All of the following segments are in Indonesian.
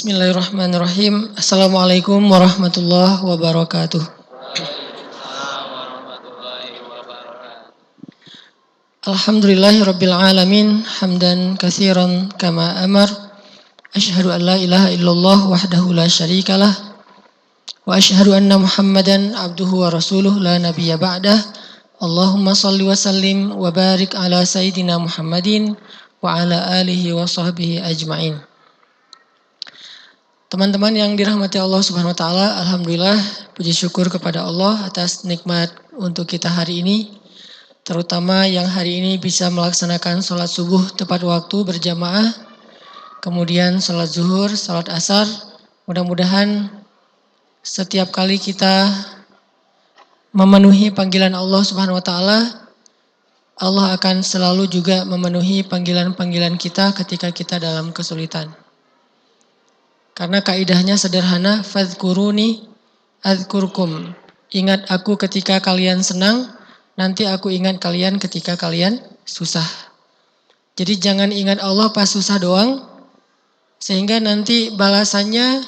Bismillahirrahmanirrahim. Assalamualaikum warahmatullahi wabarakatuh. Alhamdulillahirabbil alamin hamdan katsiran kama amar. Asyhadu an la ilaha illallah wahdahu la syarikalah wa asyhadu anna Muhammadan abduhu wa rasuluh la nabiyya ba'dah. Allahumma shalli wa sallim wa barik ala sayyidina Muhammadin wa ala alihi wa sahbihi ajmain. Teman-teman yang dirahmati Allah Subhanahu wa taala, alhamdulillah puji syukur kepada Allah atas nikmat untuk kita hari ini. Terutama yang hari ini bisa melaksanakan sholat subuh tepat waktu berjamaah. Kemudian sholat zuhur, sholat asar. Mudah-mudahan setiap kali kita memenuhi panggilan Allah Subhanahu wa taala, Allah akan selalu juga memenuhi panggilan-panggilan kita ketika kita dalam kesulitan. Karena kaidahnya sederhana, fadhkuruni adzkurkum. Ingat aku ketika kalian senang, nanti aku ingat kalian ketika kalian susah. Jadi jangan ingat Allah pas susah doang, sehingga nanti balasannya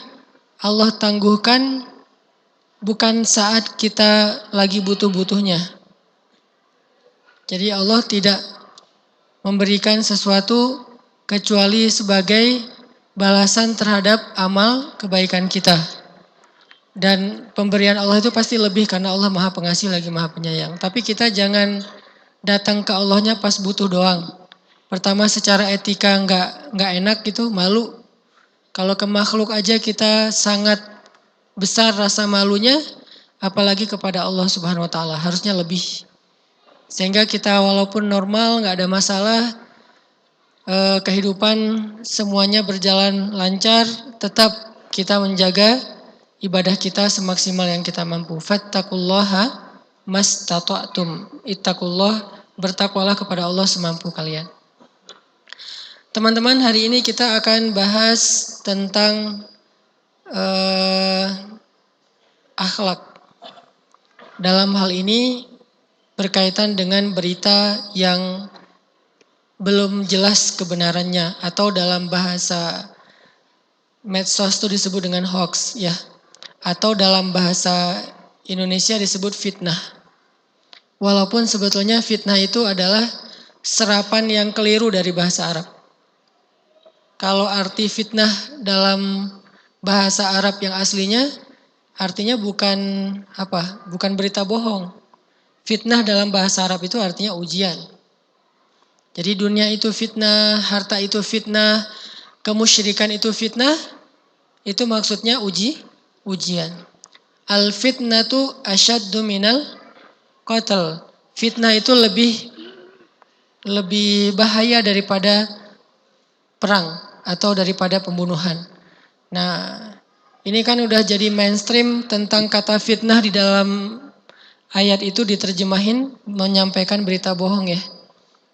Allah tangguhkan bukan saat kita lagi butuh-butuhnya. Jadi Allah tidak memberikan sesuatu kecuali sebagai balasan terhadap amal kebaikan kita. Dan pemberian Allah itu pasti lebih karena Allah Maha Pengasih lagi Maha Penyayang. Tapi kita jangan datang ke Allahnya pas butuh doang. Pertama secara etika nggak enak gitu, malu. Kalau ke makhluk aja kita sangat besar rasa malunya, apalagi kepada Allah Subhanahu wa taala, harusnya lebih. Sehingga kita walaupun normal, nggak ada masalah, kehidupan semuanya berjalan lancar, tetap kita menjaga ibadah kita semaksimal yang kita mampu. Fattaqullaha mastata'tum. Ittaqullah, bertakwalah kepada Allah semampu kalian. Teman-teman, hari ini kita akan bahas tentang akhlak. Dalam hal ini berkaitan dengan berita yang belum jelas kebenarannya, atau dalam bahasa medsos itu disebut dengan hoax ya, atau dalam bahasa Indonesia disebut fitnah. Walaupun sebetulnya fitnah itu adalah serapan yang keliru dari bahasa Arab. Kalau arti fitnah dalam bahasa Arab yang aslinya artinya bukan berita bohong. Fitnah dalam bahasa Arab itu artinya ujian. Jadi dunia itu fitnah, harta itu fitnah, kemusyrikan itu fitnah, itu maksudnya ujian. Al-fitnatu asyaddu minal qatl. Fitnah itu lebih bahaya daripada perang atau daripada pembunuhan. Nah, ini kan udah jadi mainstream tentang kata fitnah di dalam ayat itu diterjemahin menyampaikan berita bohong ya.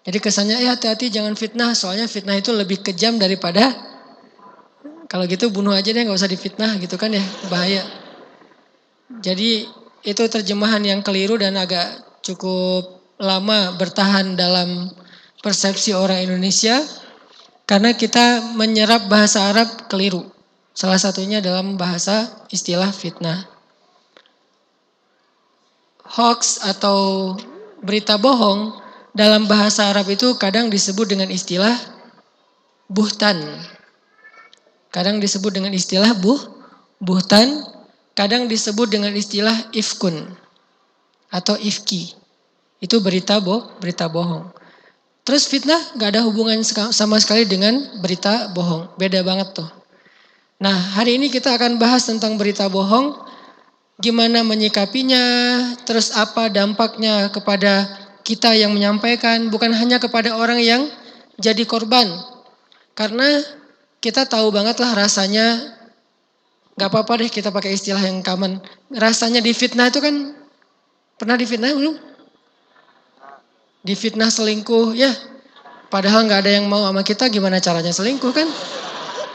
Jadi kesannya hati-hati jangan fitnah, soalnya fitnah itu lebih kejam daripada, kalau gitu bunuh aja deh, gak usah difitnah gitu kan ya, bahaya. Jadi itu terjemahan yang keliru dan agak cukup lama bertahan dalam persepsi orang Indonesia, karena kita menyerap bahasa Arab keliru. Salah satunya dalam bahasa istilah fitnah. Hoax atau berita bohong dalam bahasa Arab itu kadang disebut dengan istilah buhtan. Kadang disebut dengan istilah buhtan. Kadang disebut dengan istilah ifkun atau ifki. Itu berita bohong. Terus fitnah gak ada hubungan sama sekali dengan berita bohong. Beda banget tuh. Nah, hari ini kita akan bahas tentang berita bohong. Gimana menyikapinya, terus apa dampaknya kepada kita yang menyampaikan, bukan hanya kepada orang yang jadi korban. Karena kita tahu banget lah rasanya, gak apa-apa deh kita pakai istilah yang common. Rasanya difitnah itu kan, pernah difitnah belum? Difitnah selingkuh, ya. Padahal gak ada yang mau sama kita, gimana caranya selingkuh kan?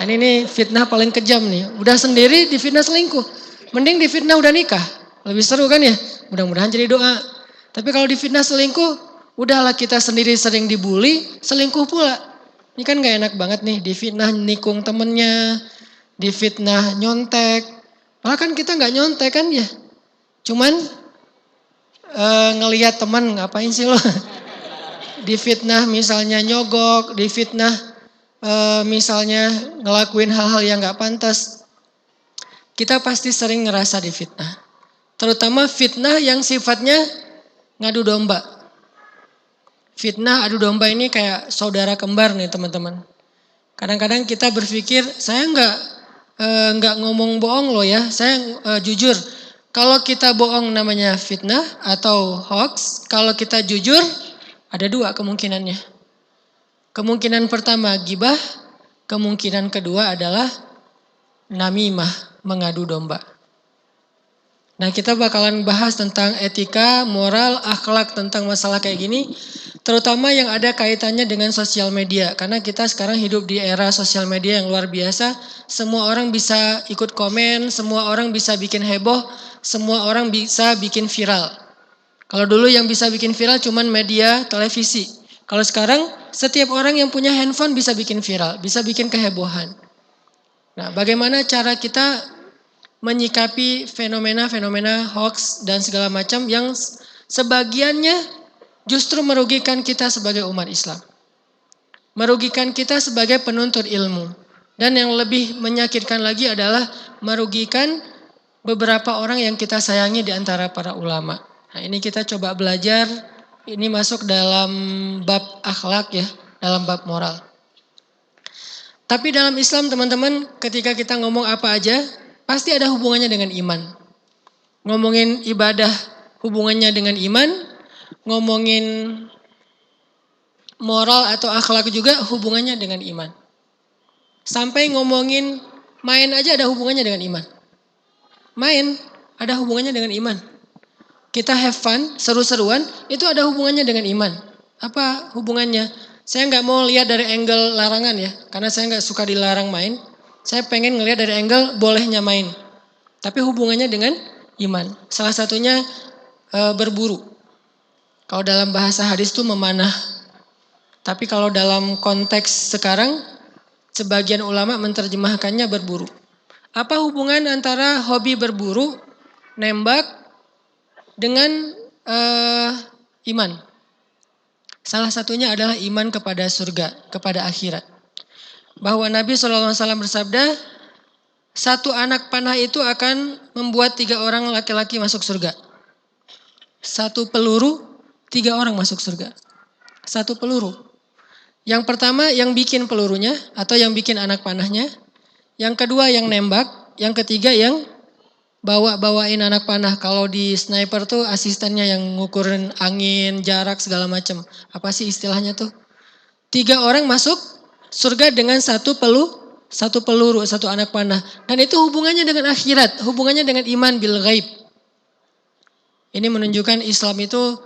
Dan ini fitnah paling kejam nih. Udah sendiri difitnah selingkuh. Mending difitnah udah nikah. Lebih seru kan ya? Mudah-mudahan jadi doa. Tapi kalau difitnah selingkuh, udahlah kita sendiri sering dibully, selingkuh pula. Ini kan gak enak banget nih, difitnah nikung temennya, difitnah nyontek. Malah kan kita nggak nyontek kan ya. Cuman ngelihat teman ngapain sih lo. Difitnah misalnya nyogok, difitnah misalnya ngelakuin hal-hal yang nggak pantas. Kita pasti sering ngerasa difitnah. Terutama fitnah yang sifatnya ngadu domba. Fitnah adu domba ini kayak saudara kembar nih teman-teman. Kadang-kadang kita berpikir saya nggak ngomong bohong loh ya, saya jujur. Kalau kita bohong namanya fitnah atau hoax. Kalau kita jujur ada dua kemungkinannya. Kemungkinan pertama gibah, kemungkinan kedua adalah namimah, mengadu domba. Nah kita bakalan bahas tentang etika, moral, akhlak tentang masalah kayak gini. Terutama yang ada kaitannya dengan sosial media. Karena kita sekarang hidup di era sosial media yang luar biasa. Semua orang bisa ikut komen, semua orang bisa bikin heboh, semua orang bisa bikin viral. Kalau dulu yang bisa bikin viral cuman media, televisi. Kalau sekarang setiap orang yang punya handphone bisa bikin viral, bisa bikin kehebohan. Nah bagaimana cara kita menyikapi fenomena-fenomena hoax dan segala macam yang sebagiannya justru merugikan kita sebagai umat Islam. Merugikan kita sebagai penuntut ilmu. Dan yang lebih menyakitkan lagi adalah merugikan beberapa orang yang kita sayangi di antara para ulama. Nah ini kita coba belajar, ini masuk dalam bab akhlak ya, dalam bab moral. Tapi dalam Islam teman-teman ketika kita ngomong apa aja, pasti ada hubungannya dengan iman. Ngomongin ibadah hubungannya dengan iman, ngomongin moral atau akhlak juga hubungannya dengan iman. Sampai ngomongin main aja ada hubungannya dengan iman. Main ada hubungannya dengan iman. Kita have fun, seru-seruan, itu ada hubungannya dengan iman. Apa hubungannya? Saya nggak mau lihat dari angle larangan ya, karena saya nggak suka dilarang main. Saya pengen ngelihat dari angle bolehnya main. Tapi hubungannya dengan iman. Salah satunya berburu. Kalau dalam bahasa hadis itu memanah. Tapi kalau dalam konteks sekarang, sebagian ulama menerjemahkannya berburu. Apa hubungan antara hobi berburu, nembak, dengan iman? Salah satunya adalah iman kepada surga, kepada akhirat. Bahwa Nabi SAW bersabda, satu anak panah itu akan membuat 3 orang laki-laki masuk surga. Satu peluru, 3 orang masuk surga. Satu peluru. Yang pertama yang bikin pelurunya atau yang bikin anak panahnya. Yang kedua yang nembak. Yang ketiga yang bawain anak panah. Kalau di sniper tuh asistennya yang ngukurin angin, jarak segala macam. Apa sih istilahnya tuh? 3 orang masuk surga dengan satu peluru, satu anak panah. Dan itu hubungannya dengan akhirat, hubungannya dengan iman bil ghaib. Ini menunjukkan Islam itu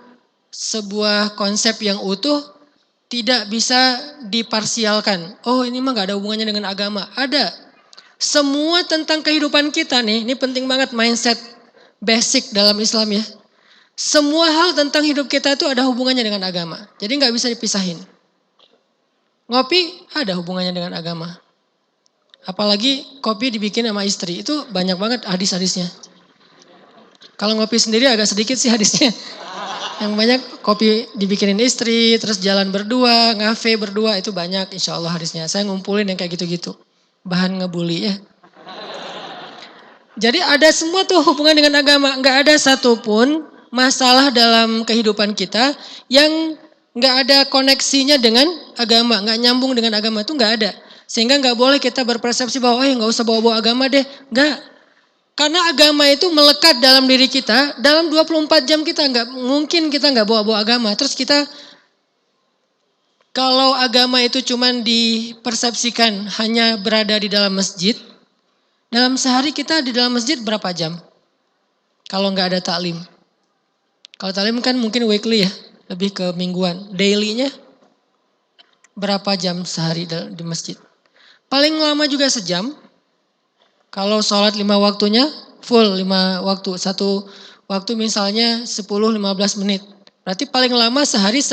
sebuah konsep yang utuh, tidak bisa diparsialkan. Oh ini mah gak ada hubungannya dengan agama. Ada. Semua tentang kehidupan kita nih, ini penting banget mindset basic dalam Islam ya. Semua hal tentang hidup kita itu ada hubungannya dengan agama. Jadi gak bisa dipisahin. Ngopi ada hubungannya dengan agama. Apalagi kopi dibikin sama istri, itu banyak banget hadis-hadisnya. Kalau ngopi sendiri agak sedikit sih hadisnya. Yang banyak kopi dibikinin istri, terus jalan berdua, ngafe berdua, itu banyak insya Allah hadisnya. Saya ngumpulin yang kayak gitu-gitu. Bahan ngebully ya. Jadi ada semua tuh hubungan dengan agama. Nggak ada satupun masalah dalam kehidupan kita yang nggak ada koneksinya dengan agama. Nggak nyambung dengan agama itu nggak ada. Sehingga nggak boleh kita berpersepsi bahwa nggak usah bawa-bawa agama deh. Nggak. Karena agama itu melekat dalam diri kita. Dalam 24 jam kita nggak mungkin kita nggak bawa-bawa agama. Terus kita kalau agama itu cuman dipersepsikan hanya berada di dalam masjid, dalam sehari kita di dalam masjid berapa jam? Kalau nggak ada taklim. Kalau taklim kan mungkin weekly ya, lebih ke mingguan. Daily-nya berapa jam sehari di masjid? Paling lama juga sejam. Kalau sholat 5 waktunya full 5 waktu. Satu waktu misalnya 10-15 menit. Berarti paling lama sehari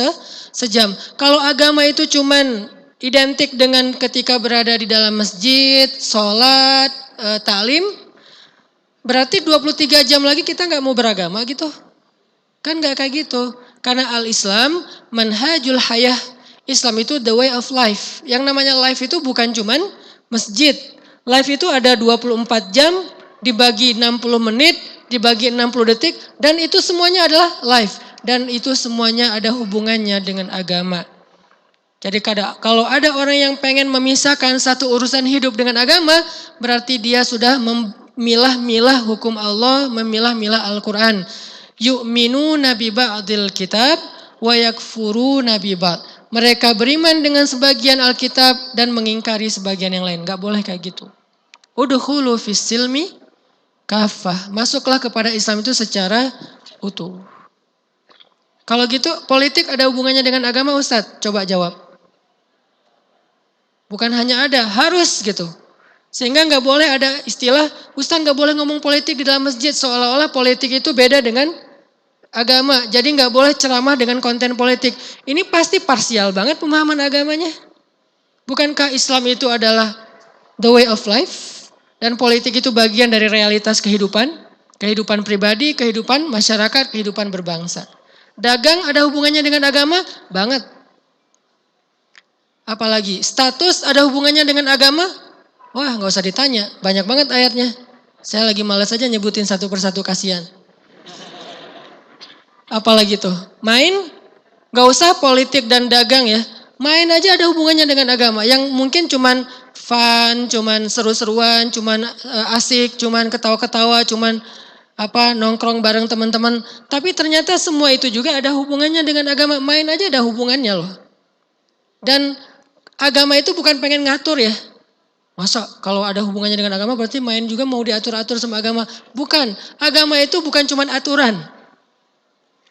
sejam. Kalau agama itu cuman identik dengan ketika berada di dalam masjid, sholat, taklim, berarti 23 jam lagi kita nggak mau beragama gitu. Kan nggak kayak gitu. Karena al-Islam manhajul hayah. Islam itu the way of life. Yang namanya life itu bukan cuman masjid. Life itu ada 24 jam, dibagi 60 menit, dibagi 60 detik, dan itu semuanya adalah life. Dan itu semuanya ada hubungannya dengan agama. Jadi kalau ada orang yang pengen memisahkan satu urusan hidup dengan agama, berarti dia sudah memilah-milah hukum Allah, memilah-milah Al-Quran. Yu'minuna bi ba'dil kitab wa yakfuruna bi ba'd. Mereka beriman dengan sebagian Alkitab dan mengingkari sebagian yang lain. Gak boleh kayak gitu. Udkhulu fis silmi kafah. Masuklah kepada Islam itu secara utuh. Kalau gitu politik ada hubungannya dengan agama, Ustadz? Coba jawab. Bukan hanya ada, harus gitu. Sehingga gak boleh ada istilah, Ustadz gak boleh ngomong politik di dalam masjid. Seolah-olah politik itu beda dengan agama. Jadi gak boleh ceramah dengan konten politik. Ini pasti parsial banget pemahaman agamanya. Bukankah Islam itu adalah the way of life? Dan politik itu bagian dari realitas kehidupan. Kehidupan pribadi, kehidupan masyarakat, kehidupan berbangsa. Dagang ada hubungannya dengan agama? Banget. Apalagi status ada hubungannya dengan agama? Wah gak usah ditanya. Banyak banget ayatnya. Saya lagi malas aja nyebutin satu persatu, kasihan. Apalagi tuh, main, gak usah politik dan dagang ya. Main aja ada hubungannya dengan agama. Yang mungkin cuman fun, cuman seru-seruan, cuman asik, cuman ketawa-ketawa, cuman nongkrong bareng teman-teman. Tapi ternyata semua itu juga ada hubungannya dengan agama. Main aja ada hubungannya loh. Dan agama itu bukan pengen ngatur ya. Masa kalau ada hubungannya dengan agama berarti main juga mau diatur-atur sama agama. Bukan, agama itu bukan cuman aturan.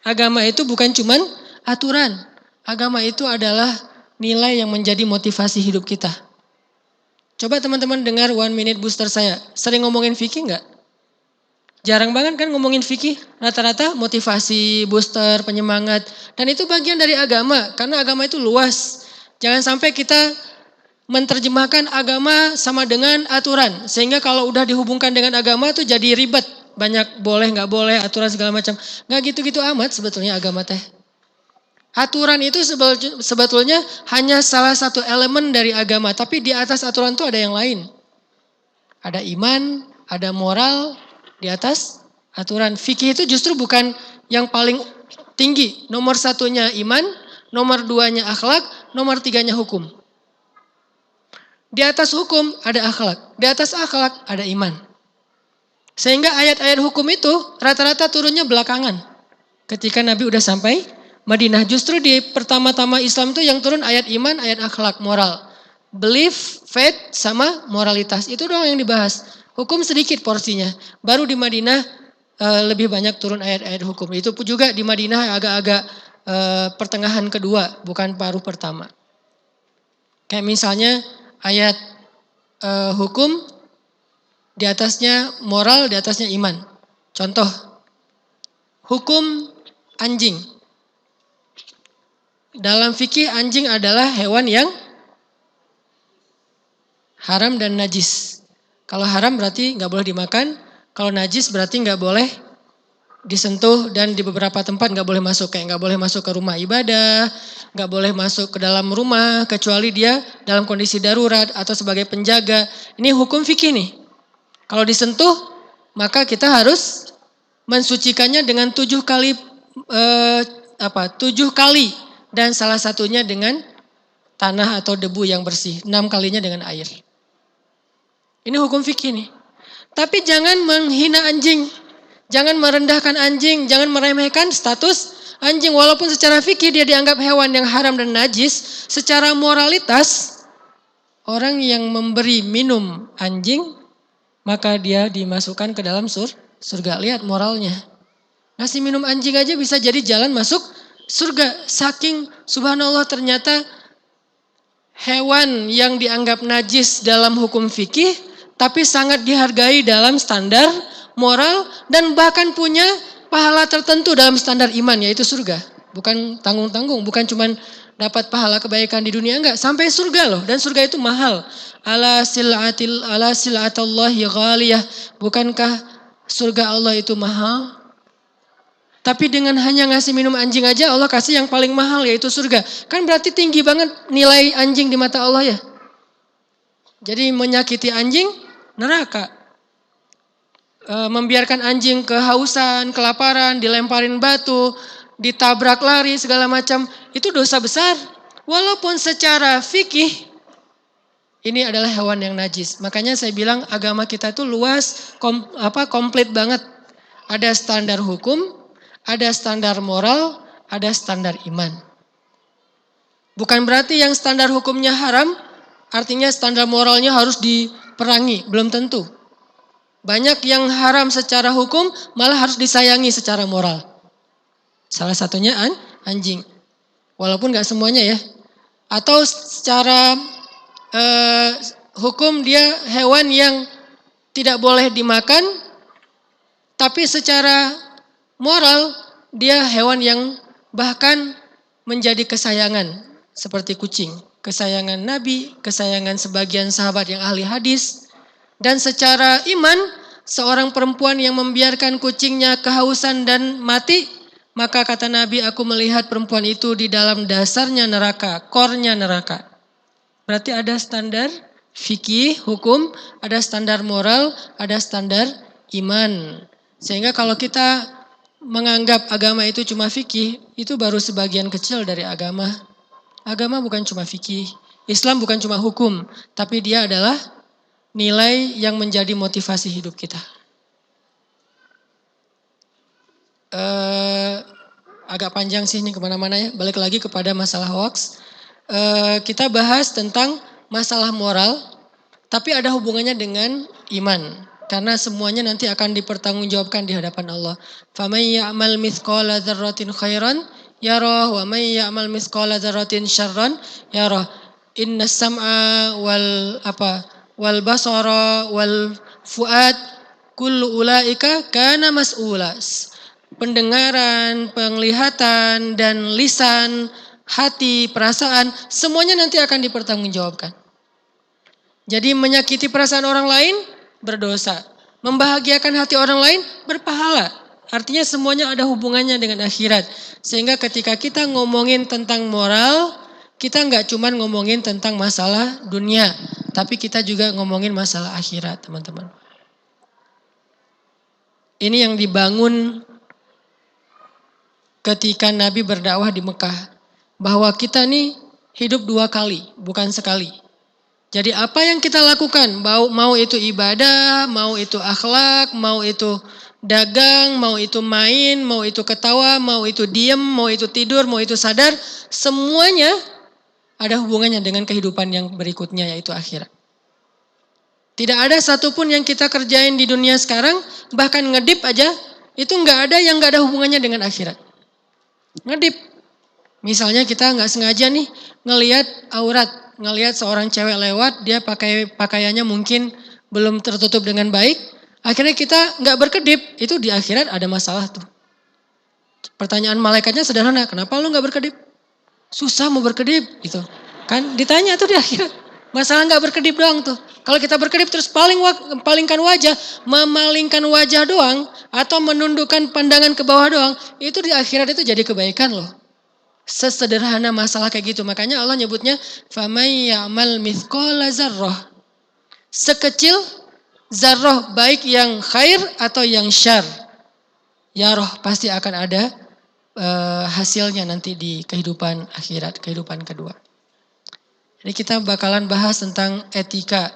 Agama itu bukan cuman aturan. Agama itu adalah nilai yang menjadi motivasi hidup kita. Coba teman-teman dengar 1 minute booster saya. Sering ngomongin fikih enggak? Jarang banget kan ngomongin fikih. Rata-rata motivasi, booster, penyemangat. Dan itu bagian dari agama. Karena agama itu luas. Jangan sampai kita menerjemahkan agama sama dengan aturan. Sehingga kalau udah dihubungkan dengan agama itu jadi ribet. Banyak boleh gak boleh, aturan segala macam. Gak gitu-gitu amat sebetulnya agama teh. Aturan itu sebetulnya hanya salah satu elemen dari agama. Tapi di atas aturan itu ada yang lain. Ada iman, ada moral, di atas aturan. Fikih itu justru bukan yang paling tinggi. Nomor 1-nya iman, nomor 2-nya akhlak, nomor 3-nya hukum. Di atas hukum ada akhlak, di atas akhlak ada iman. Sehingga ayat-ayat hukum itu rata-rata turunnya belakangan. Ketika Nabi udah sampai Madinah. Justru di pertama-tama Islam itu yang turun ayat iman, ayat akhlak, moral. Belief, faith, sama moralitas. Itu doang yang dibahas. Hukum sedikit porsinya. Baru di Madinah lebih banyak turun ayat-ayat hukum. Itu pun juga di Madinah agak-agak pertengahan kedua, bukan paruh pertama. Kayak misalnya ayat hukum, di atasnya moral, di atasnya iman. Contoh, hukum anjing. Dalam fikih anjing adalah hewan yang haram dan najis. Kalau haram berarti nggak boleh dimakan, kalau najis berarti nggak boleh disentuh dan di beberapa tempat nggak boleh masuk. Kayak nggak boleh masuk ke rumah ibadah, nggak boleh masuk ke dalam rumah kecuali dia dalam kondisi darurat atau sebagai penjaga. Ini hukum fikih nih. Kalau disentuh, maka kita harus mensucikannya dengan 7 kali, 7 kali. Dan salah satunya dengan tanah atau debu yang bersih. 6 kalinya dengan air. Ini hukum fikih nih. Tapi jangan menghina anjing. Jangan merendahkan anjing. Jangan meremehkan status anjing. Walaupun secara fikih dia dianggap hewan yang haram dan najis. Secara moralitas, orang yang memberi minum anjing, maka dia dimasukkan ke dalam surga. Lihat moralnya. Ngasih minum anjing aja bisa jadi jalan masuk surga. Saking subhanallah ternyata hewan yang dianggap najis dalam hukum fikih, tapi sangat dihargai dalam standar moral dan bahkan punya pahala tertentu dalam standar iman, yaitu surga. Bukan tanggung-tanggung, bukan cuman dapat pahala kebaikan di dunia enggak, sampai surga loh. Dan surga itu mahal. Ala sil'atallahi ghaliyah. Bukankah surga Allah itu mahal? Tapi dengan hanya ngasih minum anjing aja Allah kasih yang paling mahal yaitu surga. Kan berarti tinggi banget nilai anjing di mata Allah ya. Jadi menyakiti anjing neraka. Membiarkan anjing kehausan, kelaparan, dilemparin batu, ditabrak lari segala macam. Itu dosa besar. Walaupun secara fikih ini adalah hewan yang najis. Makanya saya bilang agama kita itu luas, komplit banget. Ada standar hukum, ada standar moral, ada standar iman. Bukan berarti yang standar hukumnya haram, artinya standar moralnya harus diperangi. Belum tentu. Banyak yang haram secara hukum, malah harus disayangi secara moral. Salah satunya anjing. Walaupun gak semuanya ya. Atau secara hukum dia hewan yang tidak boleh dimakan, tapi secara moral dia hewan yang bahkan menjadi kesayangan seperti kucing. Kesayangan Nabi, kesayangan sebagian sahabat yang ahli hadis. Dan secara iman, seorang perempuan yang membiarkan kucingnya kehausan dan mati, maka kata Nabi, aku melihat perempuan itu di dalam dasarnya neraka, kornya neraka. Berarti ada standar fikih, hukum, ada standar moral, ada standar iman. Sehingga kalau kita menganggap agama itu cuma fikih, itu baru sebagian kecil dari agama. Agama bukan cuma fikih, Islam bukan cuma hukum, tapi dia adalah nilai yang menjadi motivasi hidup kita. Agak panjang sih ini kemana-mana ya, balik lagi kepada masalah hoax. Kita bahas tentang masalah moral, tapi ada hubungannya dengan iman. Karena semuanya nanti akan dipertanggungjawabkan di hadapan Allah. فَمَنْ يَعْمَلْ مِثْقَالَ ذَرَّةٍ خَيْرًا يَرَهُ وَمَنْ يَعْمَلْ مِثْقَالَ ذَرَّةٍ شَرًّا يَرَهُ إِنَّ السَّمْعَ وَالْبَصَرَ وَالْفُؤَادَ كُلُّ أُولَئِكَ كَانَ مَسْئُولًا. Pendengaran, penglihatan, dan lisan, hati, perasaan, semuanya nanti akan dipertanggungjawabkan. Jadi menyakiti perasaan orang lain, berdosa. Membahagiakan hati orang lain, berpahala. Artinya semuanya ada hubungannya dengan akhirat. Sehingga ketika kita ngomongin tentang moral, kita nggak cuma ngomongin tentang masalah dunia, tapi kita juga ngomongin masalah akhirat, teman-teman. Ini yang dibangun ketika Nabi berdakwah di Mekah. Bahwa kita nih hidup 2 kali, bukan sekali. Jadi apa yang kita lakukan, mau itu ibadah, mau itu akhlak, mau itu dagang, mau itu main, mau itu ketawa, mau itu diem, mau itu tidur, mau itu sadar, semuanya ada hubungannya dengan kehidupan yang berikutnya yaitu akhirat. Tidak ada satupun yang kita kerjain di dunia sekarang, bahkan ngedip aja, itu nggak ada yang nggak ada hubungannya dengan akhirat. Ngedip. Misalnya kita nggak sengaja nih ngelihat aurat, ngelihat seorang cewek lewat, dia pakai pakaiannya mungkin belum tertutup dengan baik, akhirnya kita nggak berkedip, itu di akhirat ada masalah tuh. Pertanyaan malaikatnya sederhana, kenapa lu nggak berkedip? Susah mau berkedip gitu. Kan ditanya tuh di akhirat. Masalah nggak berkedip doang tuh. Kalau kita berkedip terus palingkan wajah, memalingkan wajah doang atau menundukkan pandangan ke bawah doang, itu di akhirat itu jadi kebaikan loh. Sesederhana masalah kayak gitu. Makanya Allah nyebutnya فَمَنْ يَعْمَلْ مِثْقَالَ ذَرَّةٍ. Sekecil zarrah, baik yang khair atau yang syar, ya roh pasti akan ada hasilnya nanti di kehidupan akhirat, kehidupan kedua. Jadi kita bakalan bahas tentang etika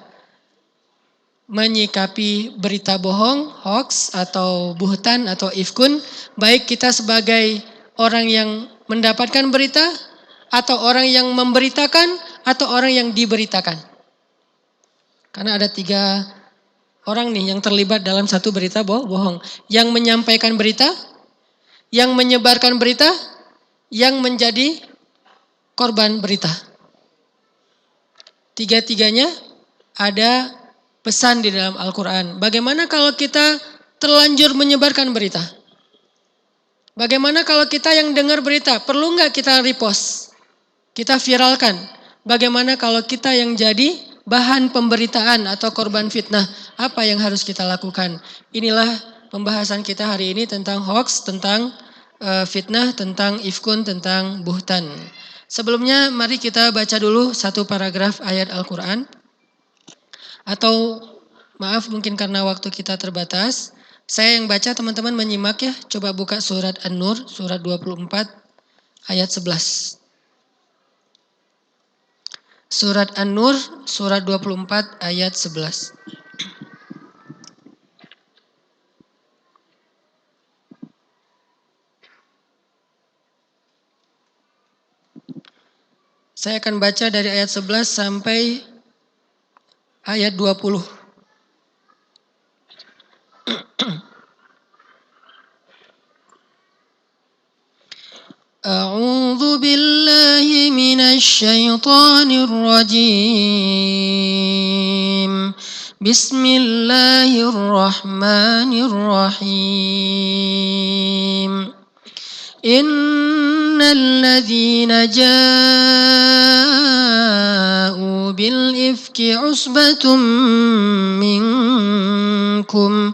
menyikapi berita bohong, hoax atau buhtan atau ifkun, baik kita sebagai orang yang mendapatkan berita, atau orang yang memberitakan, atau orang yang diberitakan. Karena ada 3 orang nih yang terlibat dalam satu berita bohong. Yang menyampaikan berita, yang menyebarkan berita, yang menjadi korban berita. 3-tiganya ada pesan di dalam Al-Quran. Bagaimana kalau kita terlanjur menyebarkan berita? Bagaimana kalau kita yang dengar berita, perlu nggak kita repost? kita viralkan. Bagaimana kalau kita yang jadi bahan pemberitaan atau korban fitnah, apa yang harus kita lakukan? Inilah pembahasan kita hari ini tentang hoax, tentang fitnah, tentang ifkun, tentang buhtan. Sebelumnya mari kita baca dulu satu paragraf ayat Al-Quran. Atau maaf mungkin karena waktu kita terbatas. Saya yang baca, teman-teman menyimak ya. Coba buka surat An-Nur, surat 24 ayat 11. Surat An-Nur, surat 24 ayat 11. Saya akan baca dari ayat 11 sampai ayat 20. A'udzu billahi minasy syaithanir rajim. Bismillahirrahmanirrahim. Innal ladzina ja'u bil ifki usbatum minkum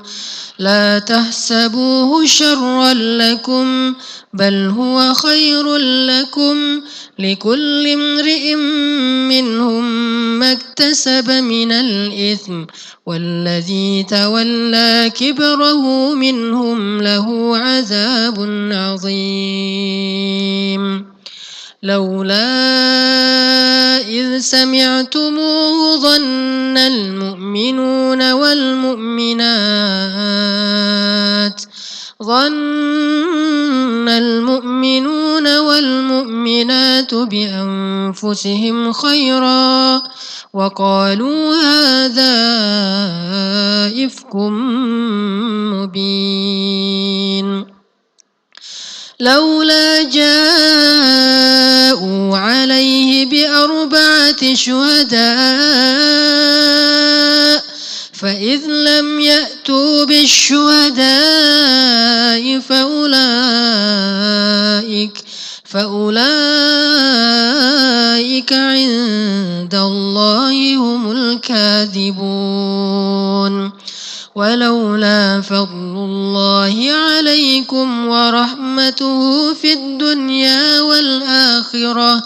la tahsabuhu syarran lakum bal huwa khairul lakum likulli imri'in minhum maktasaba minal itsm والذي تولى كبره منهم له عذاب عظيم لولا إذ سمعتموه ظن المؤمنون والمؤمنات بأنفسهم خيرا وقالوا هذا إفك مبين لولا جاءوا عليه بأربعة شهداء فإذ لم يأتوا بالشهداء فأولئك عند الله هم الكاذبون ولولا فضل الله عليكم ورحمته في الدنيا والآخرة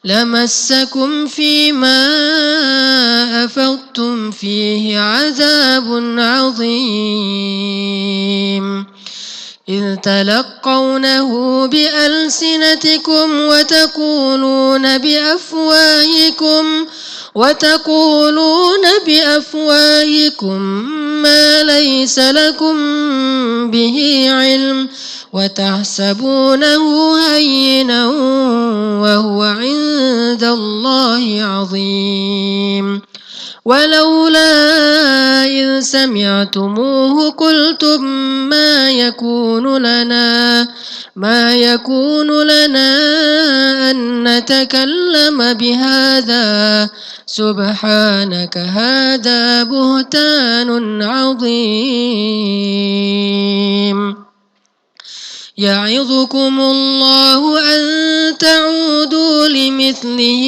لمسكم فيما أفضتم فيه عذاب عظيم إذ تلقونه بألسنتكم وتقولون بأفواهكم ما ليس لكم به علم وتحسبونه هينا وهو عند الله عظيم ولولا إذ سمعتموه قلتم ما يكون لنا أن نتكلم بهذا سبحانك هذا بهتان عظيم يعظكم الله أن تعودوا لمثله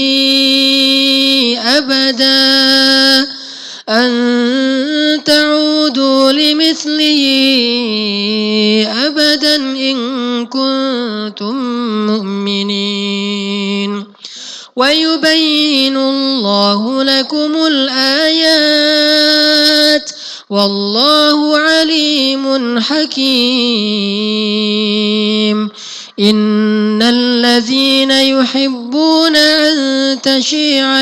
أبدا إن كنتم مؤمنين ويبين الله لكم الآيات والله عليم حكيم إن الذين يحبون أن تشيع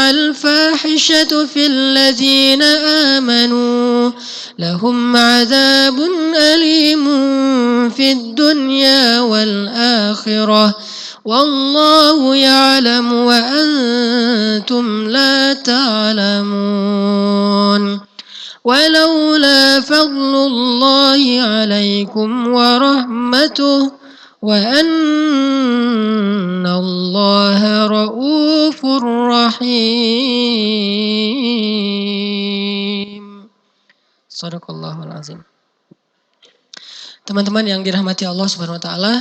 الفاحشة في الذين آمنوا لهم عذاب أليم في الدنيا والآخرة والله يعلم وأنتم لا تعلمون ولولا فضل الله عليكم ورحمته وأن الله رؤوف رحيم. Shadaqallahul azim. Teman-teman yang dirahmati Allah Subhanahu wa taala,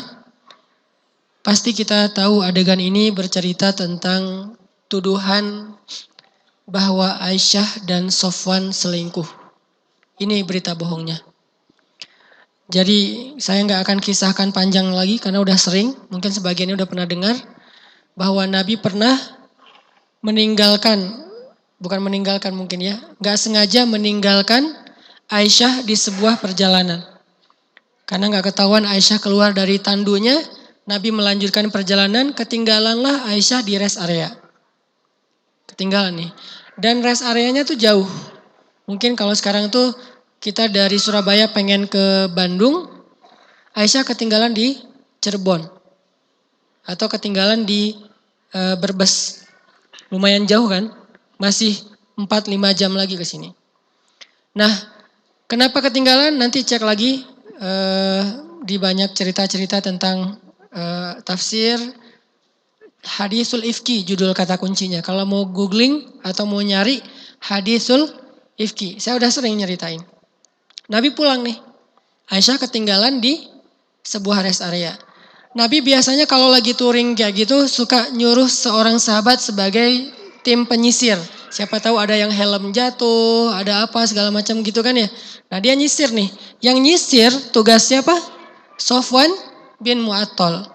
Pasti kita tahu adegan ini bercerita tentang tuduhan bahwa Aisyah dan Sofwan selingkuh. Ini berita bohongnya. Jadi saya nggak akan kisahkan panjang lagi karena udah sering, mungkin sebagiannya udah pernah dengar, bahwa Nabi pernah bukan meninggalkan mungkin ya, nggak sengaja meninggalkan Aisyah di sebuah perjalanan. Karena nggak ketahuan Aisyah keluar dari tandunya, Nabi melanjutkan perjalanan, ketinggalanlah Aisyah di rest area. Ketinggalan nih. Dan rest areanya tuh jauh. Mungkin kalau sekarang tuh kita dari Surabaya pengen ke Bandung, Aisyah ketinggalan di Cirebon. Atau ketinggalan di Brebes. Lumayan jauh kan? Masih 4-5 jam lagi ke sini. Nah, kenapa ketinggalan? Nanti cek lagi di banyak cerita-cerita tentang tafsir Hadisul Ifki judul kata kuncinya. Kalau mau googling atau mau nyari Hadisul Ifki. Saya udah sering nyeritain. Nabi pulang nih. Aisyah ketinggalan di sebuah rest area. Nabi biasanya kalau lagi touring kayak gitu suka nyuruh seorang sahabat sebagai tim penyisir. Siapa tahu ada yang helm jatuh, ada apa segala macam gitu kan ya. Nah dia nyisir nih. Yang nyisir tugasnya apa? Sofwan bin Mu'attal.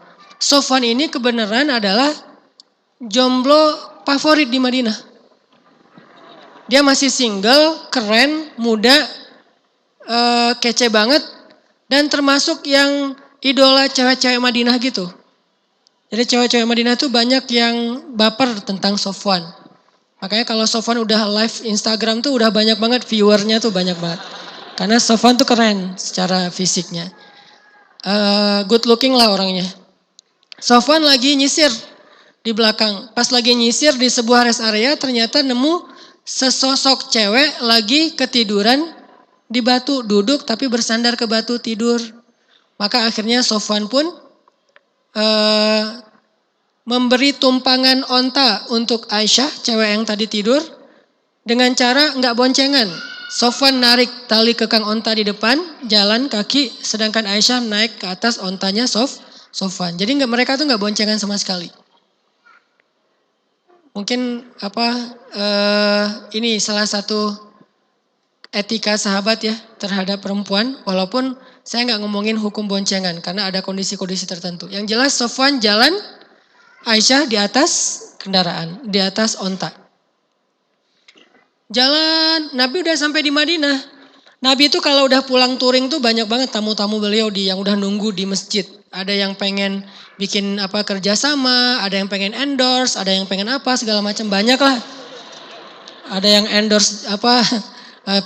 Sofwan ini kebenaran adalah jomblo favorit di Madinah. Dia masih single, keren, muda, kece banget. Dan termasuk yang idola cewek-cewek Madinah gitu. Jadi cewek-cewek Madinah tuh banyak yang baper tentang Sofwan. Makanya kalau Sofwan udah live Instagram tuh udah banyak banget viewernya tuh banyak banget. Karena Sofwan tuh keren secara fisiknya. Good looking lah orangnya. Sofwan lagi nyisir di belakang. Pas lagi nyisir di sebuah rest area ternyata nemu sesosok cewek lagi ketiduran di batu. Duduk tapi bersandar ke batu tidur. Maka akhirnya Sofwan pun memberi tumpangan onta untuk Aisyah, cewek yang tadi tidur. Dengan cara nggak boncengan. Sofwan narik tali kekang onta di depan, jalan kaki, sedangkan Aisyah naik ke atas ontanya Sofwan. Jadi mereka tuh nggak boncengan sama sekali. Mungkin ini salah satu etika sahabat ya terhadap perempuan. Walaupun saya nggak ngomongin hukum boncengan karena ada kondisi-kondisi tertentu. Yang jelas Sofwan jalan, Aisyah di atas kendaraan, di atas onta. Jalan, Nabi udah sampai di Madinah. Nabi itu kalau udah pulang touring tuh banyak banget tamu-tamu beliau yang udah nunggu di masjid. Ada yang pengen bikin kerjasama, ada yang pengen endorse, ada yang pengen apa segala macam, banyak lah. Ada yang endorse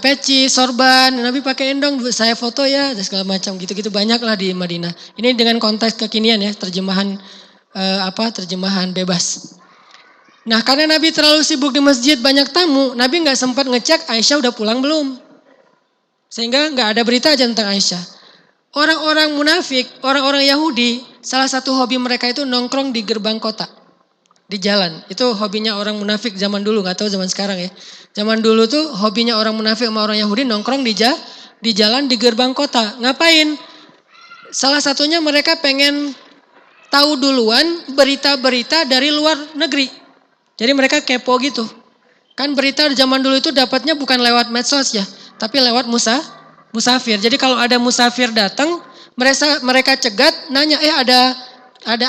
peci, sorban, Nabi pakai endong, saya foto ya, dan segala macam gitu-gitu banyak lah di Madinah. Ini dengan konteks kekinian ya, terjemahan bebas. Nah karena Nabi terlalu sibuk di masjid banyak tamu, Nabi nggak sempat ngecek Aisyah udah pulang belum. Sehingga nggak ada berita aja tentang Aisyah. Orang-orang munafik, orang-orang Yahudi, salah satu hobi mereka itu nongkrong di gerbang kota. Di jalan, itu hobinya orang munafik zaman dulu, nggak tahu zaman sekarang ya. Zaman dulu tuh hobinya orang munafik sama orang Yahudi nongkrong di jalan di gerbang kota. Ngapain? Salah satunya mereka pengen tahu duluan berita-berita dari luar negeri. Jadi mereka kepo gitu. Kan berita zaman dulu itu dapatnya bukan lewat medsos ya, tapi lewat musafir. Jadi kalau ada musafir datang, mereka cegat, nanya ada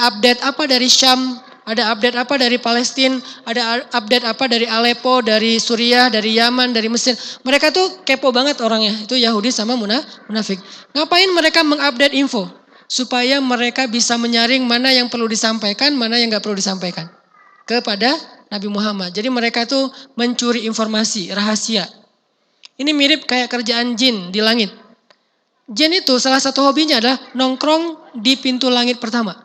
update apa dari Syam, ada update apa dari Palestina, ada update apa dari Aleppo, dari Suriah, dari Yaman, dari Mesir. Mereka tuh kepo banget orangnya. Itu Yahudi sama munafik. Ngapain mereka mengupdate info? Supaya mereka bisa menyaring mana yang perlu disampaikan, mana yang gak perlu disampaikan. Kepada Nabi Muhammad. Jadi mereka tuh mencuri informasi, rahasia. Ini mirip kayak kerjaan jin di langit. Jin itu salah satu hobinya adalah nongkrong di pintu langit pertama.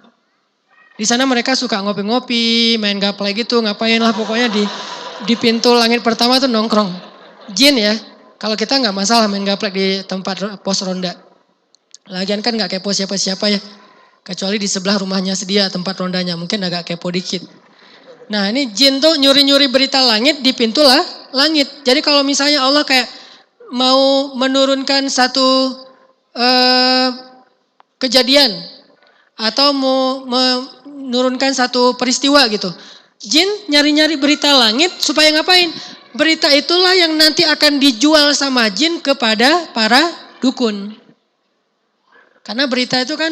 Di sana mereka suka ngopi-ngopi, main gaplay gitu, ngapain lah pokoknya di pintu langit pertama tuh nongkrong. Jin ya, kalau kita nggak masalah main gaplay di tempat pos ronda. Lagian kan nggak kepo siapa-siapa ya, kecuali di sebelah rumahnya sedia tempat rondanya, mungkin agak kepo dikit. Nah ini jin tuh nyuri-nyuri berita langit di pintu langit. Jadi kalau misalnya Allah kayak mau menurunkan satu kejadian atau mau menurunkan satu peristiwa gitu. Jin nyari-nyari berita langit supaya ngapain? Berita itulah yang nanti akan dijual sama jin kepada para dukun. Karena berita itu kan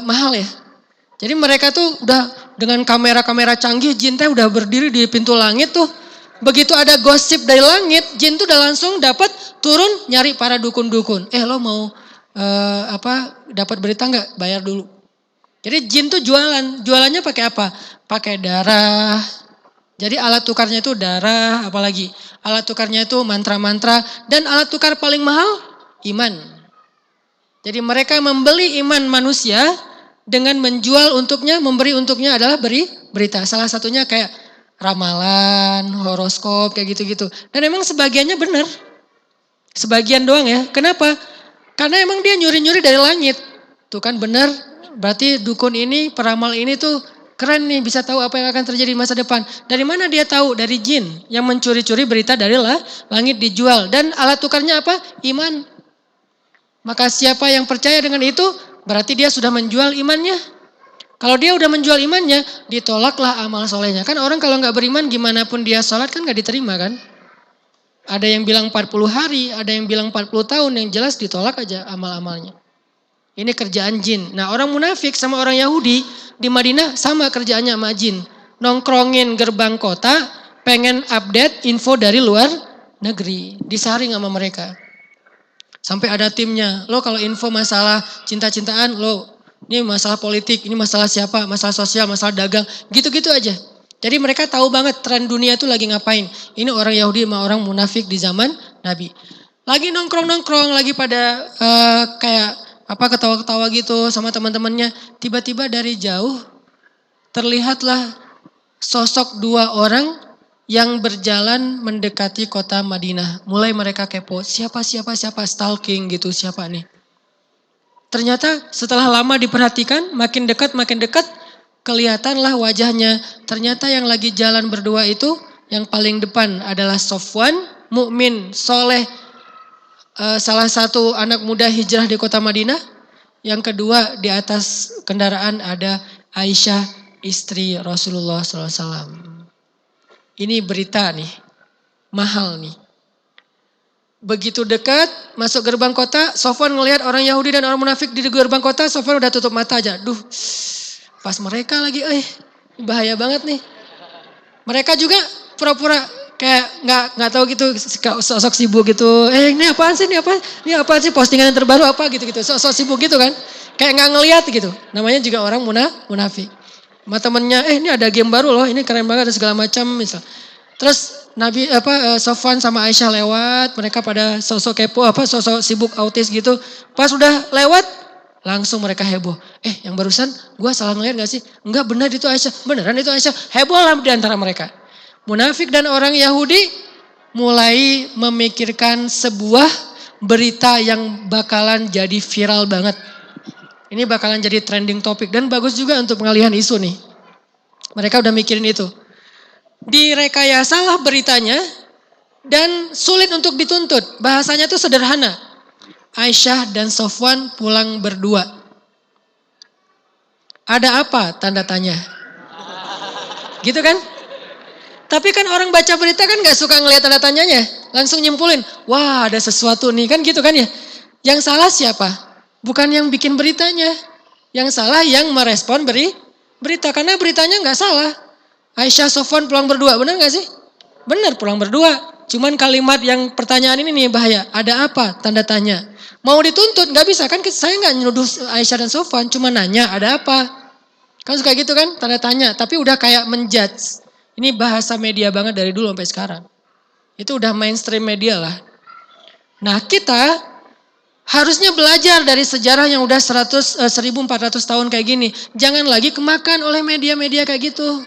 mahal ya. Jadi mereka tuh udah dengan kamera-kamera canggih, jin teh udah berdiri di pintu langit tuh. Begitu ada gosip dari langit, jin tuh udah langsung dapat turun nyari para dukun-dukun. Lo mau dapat berita nggak? Bayar dulu. Jadi jin tuh jualannya pakai apa? Pakai darah. Jadi alat tukarnya itu darah, apalagi alat tukarnya itu mantra-mantra, dan alat tukar paling mahal iman. Jadi mereka membeli iman manusia dengan menjual untuknya, memberi untuknya adalah berita. Salah satunya kayak ramalan, horoskop, kayak gitu-gitu. Dan emang sebagiannya benar. Sebagian doang ya. Kenapa? Karena emang dia nyuri-nyuri dari langit. Tuh kan benar. Berarti dukun ini, peramal ini tuh keren nih, bisa tahu apa yang akan terjadi di masa depan. Dari mana dia tahu? Dari jin yang mencuri-curi berita dari langit dijual. Dan alat tukarnya apa? Iman. Maka siapa yang percaya dengan itu, berarti dia sudah menjual imannya. Kalau dia udah menjual imannya, ditolaklah amal solehnya. Kan orang kalau nggak beriman, gimana pun dia sholat kan nggak diterima kan. Ada yang bilang 40 hari, ada yang bilang 40 tahun, yang jelas ditolak aja amal-amalnya. Ini kerjaan jin. Nah orang munafik sama orang Yahudi di Madinah sama kerjaannya sama jin. Nongkrongin gerbang kota, pengen update info dari luar negeri. Disaring sama mereka. Sampai ada timnya, lo kalau info masalah cinta-cintaan, lo ini masalah politik, ini masalah siapa, masalah sosial, masalah dagang, gitu-gitu aja. Jadi mereka tahu banget tren dunia itu lagi ngapain. Ini orang Yahudi sama orang munafik di zaman Nabi. Lagi nongkrong-nongkrong, lagi pada kayak ketawa-ketawa gitu sama teman-temannya. Tiba-tiba dari jauh terlihatlah sosok dua orang yang berjalan mendekati kota Madinah. Mulai mereka kepo, siapa, stalking gitu, siapa nih. Ternyata setelah lama diperhatikan, makin dekat, kelihatanlah wajahnya. Ternyata yang lagi jalan berdua itu, yang paling depan adalah Sofwan, mukmin, soleh, salah satu anak muda hijrah di kota Madinah. Yang kedua di atas kendaraan ada Aisyah, istri Rasulullah SAW. Ini berita nih, mahal nih. Begitu dekat, masuk gerbang kota, Sofwan ngelihat orang Yahudi dan orang munafik di gerbang kota, Sofwan udah tutup mata aja. Pas mereka lagi, bahaya banget nih. Mereka juga pura-pura kayak nggak tahu gitu, sosok sibuk gitu. Ini apaan sih, ini apaan sih postingan yang terbaru apa gitu-gitu. Sosok sibuk gitu kan, kayak nggak ngelihat gitu. Namanya juga orang munafik. Sama temennya, ini ada game baru loh, ini keren banget dan segala macam misal. Terus Sofwan sama Aisyah lewat, mereka pada sosok kepo, sosok sibuk autis gitu. Pas udah lewat, langsung mereka heboh. Yang barusan gua salah ngeliat gak sih? Enggak, benar itu Aisyah, beneran itu Aisyah. Heboh lah di antara mereka. Munafik dan orang Yahudi mulai memikirkan sebuah berita yang bakalan jadi viral banget. Ini bakalan jadi trending topik dan bagus juga untuk pengalihan isu nih. Mereka udah mikirin itu. Direkayasalah beritanya dan sulit untuk dituntut. Bahasanya tuh sederhana. Aisyah dan Sofwan pulang berdua. Ada apa? Tanda tanya. Gitu kan? Tapi kan orang baca berita kan gak suka ngelihat tanda tanyanya. Langsung nyimpulin, wah ada sesuatu nih kan gitu kan ya. Yang salah siapa? Bukan yang bikin beritanya. Yang salah yang merespon berita. Karena beritanya gak salah. Aisyah Sofwan pulang berdua. Benar gak sih? Benar pulang berdua. Cuman kalimat yang pertanyaan ini nih bahaya. Ada apa? Tanda tanya. Mau dituntut gak bisa. Kan saya gak nyuduh Aisyah dan Sofwan. Cuma nanya ada apa. Kan suka gitu kan? Tanda tanya. Tapi udah kayak menjudge. Ini bahasa media banget dari dulu sampai sekarang. Itu udah mainstream media lah. Nah kita harusnya belajar dari sejarah yang udah 1400 tahun kayak gini. Jangan lagi kemakan oleh media-media kayak gitu.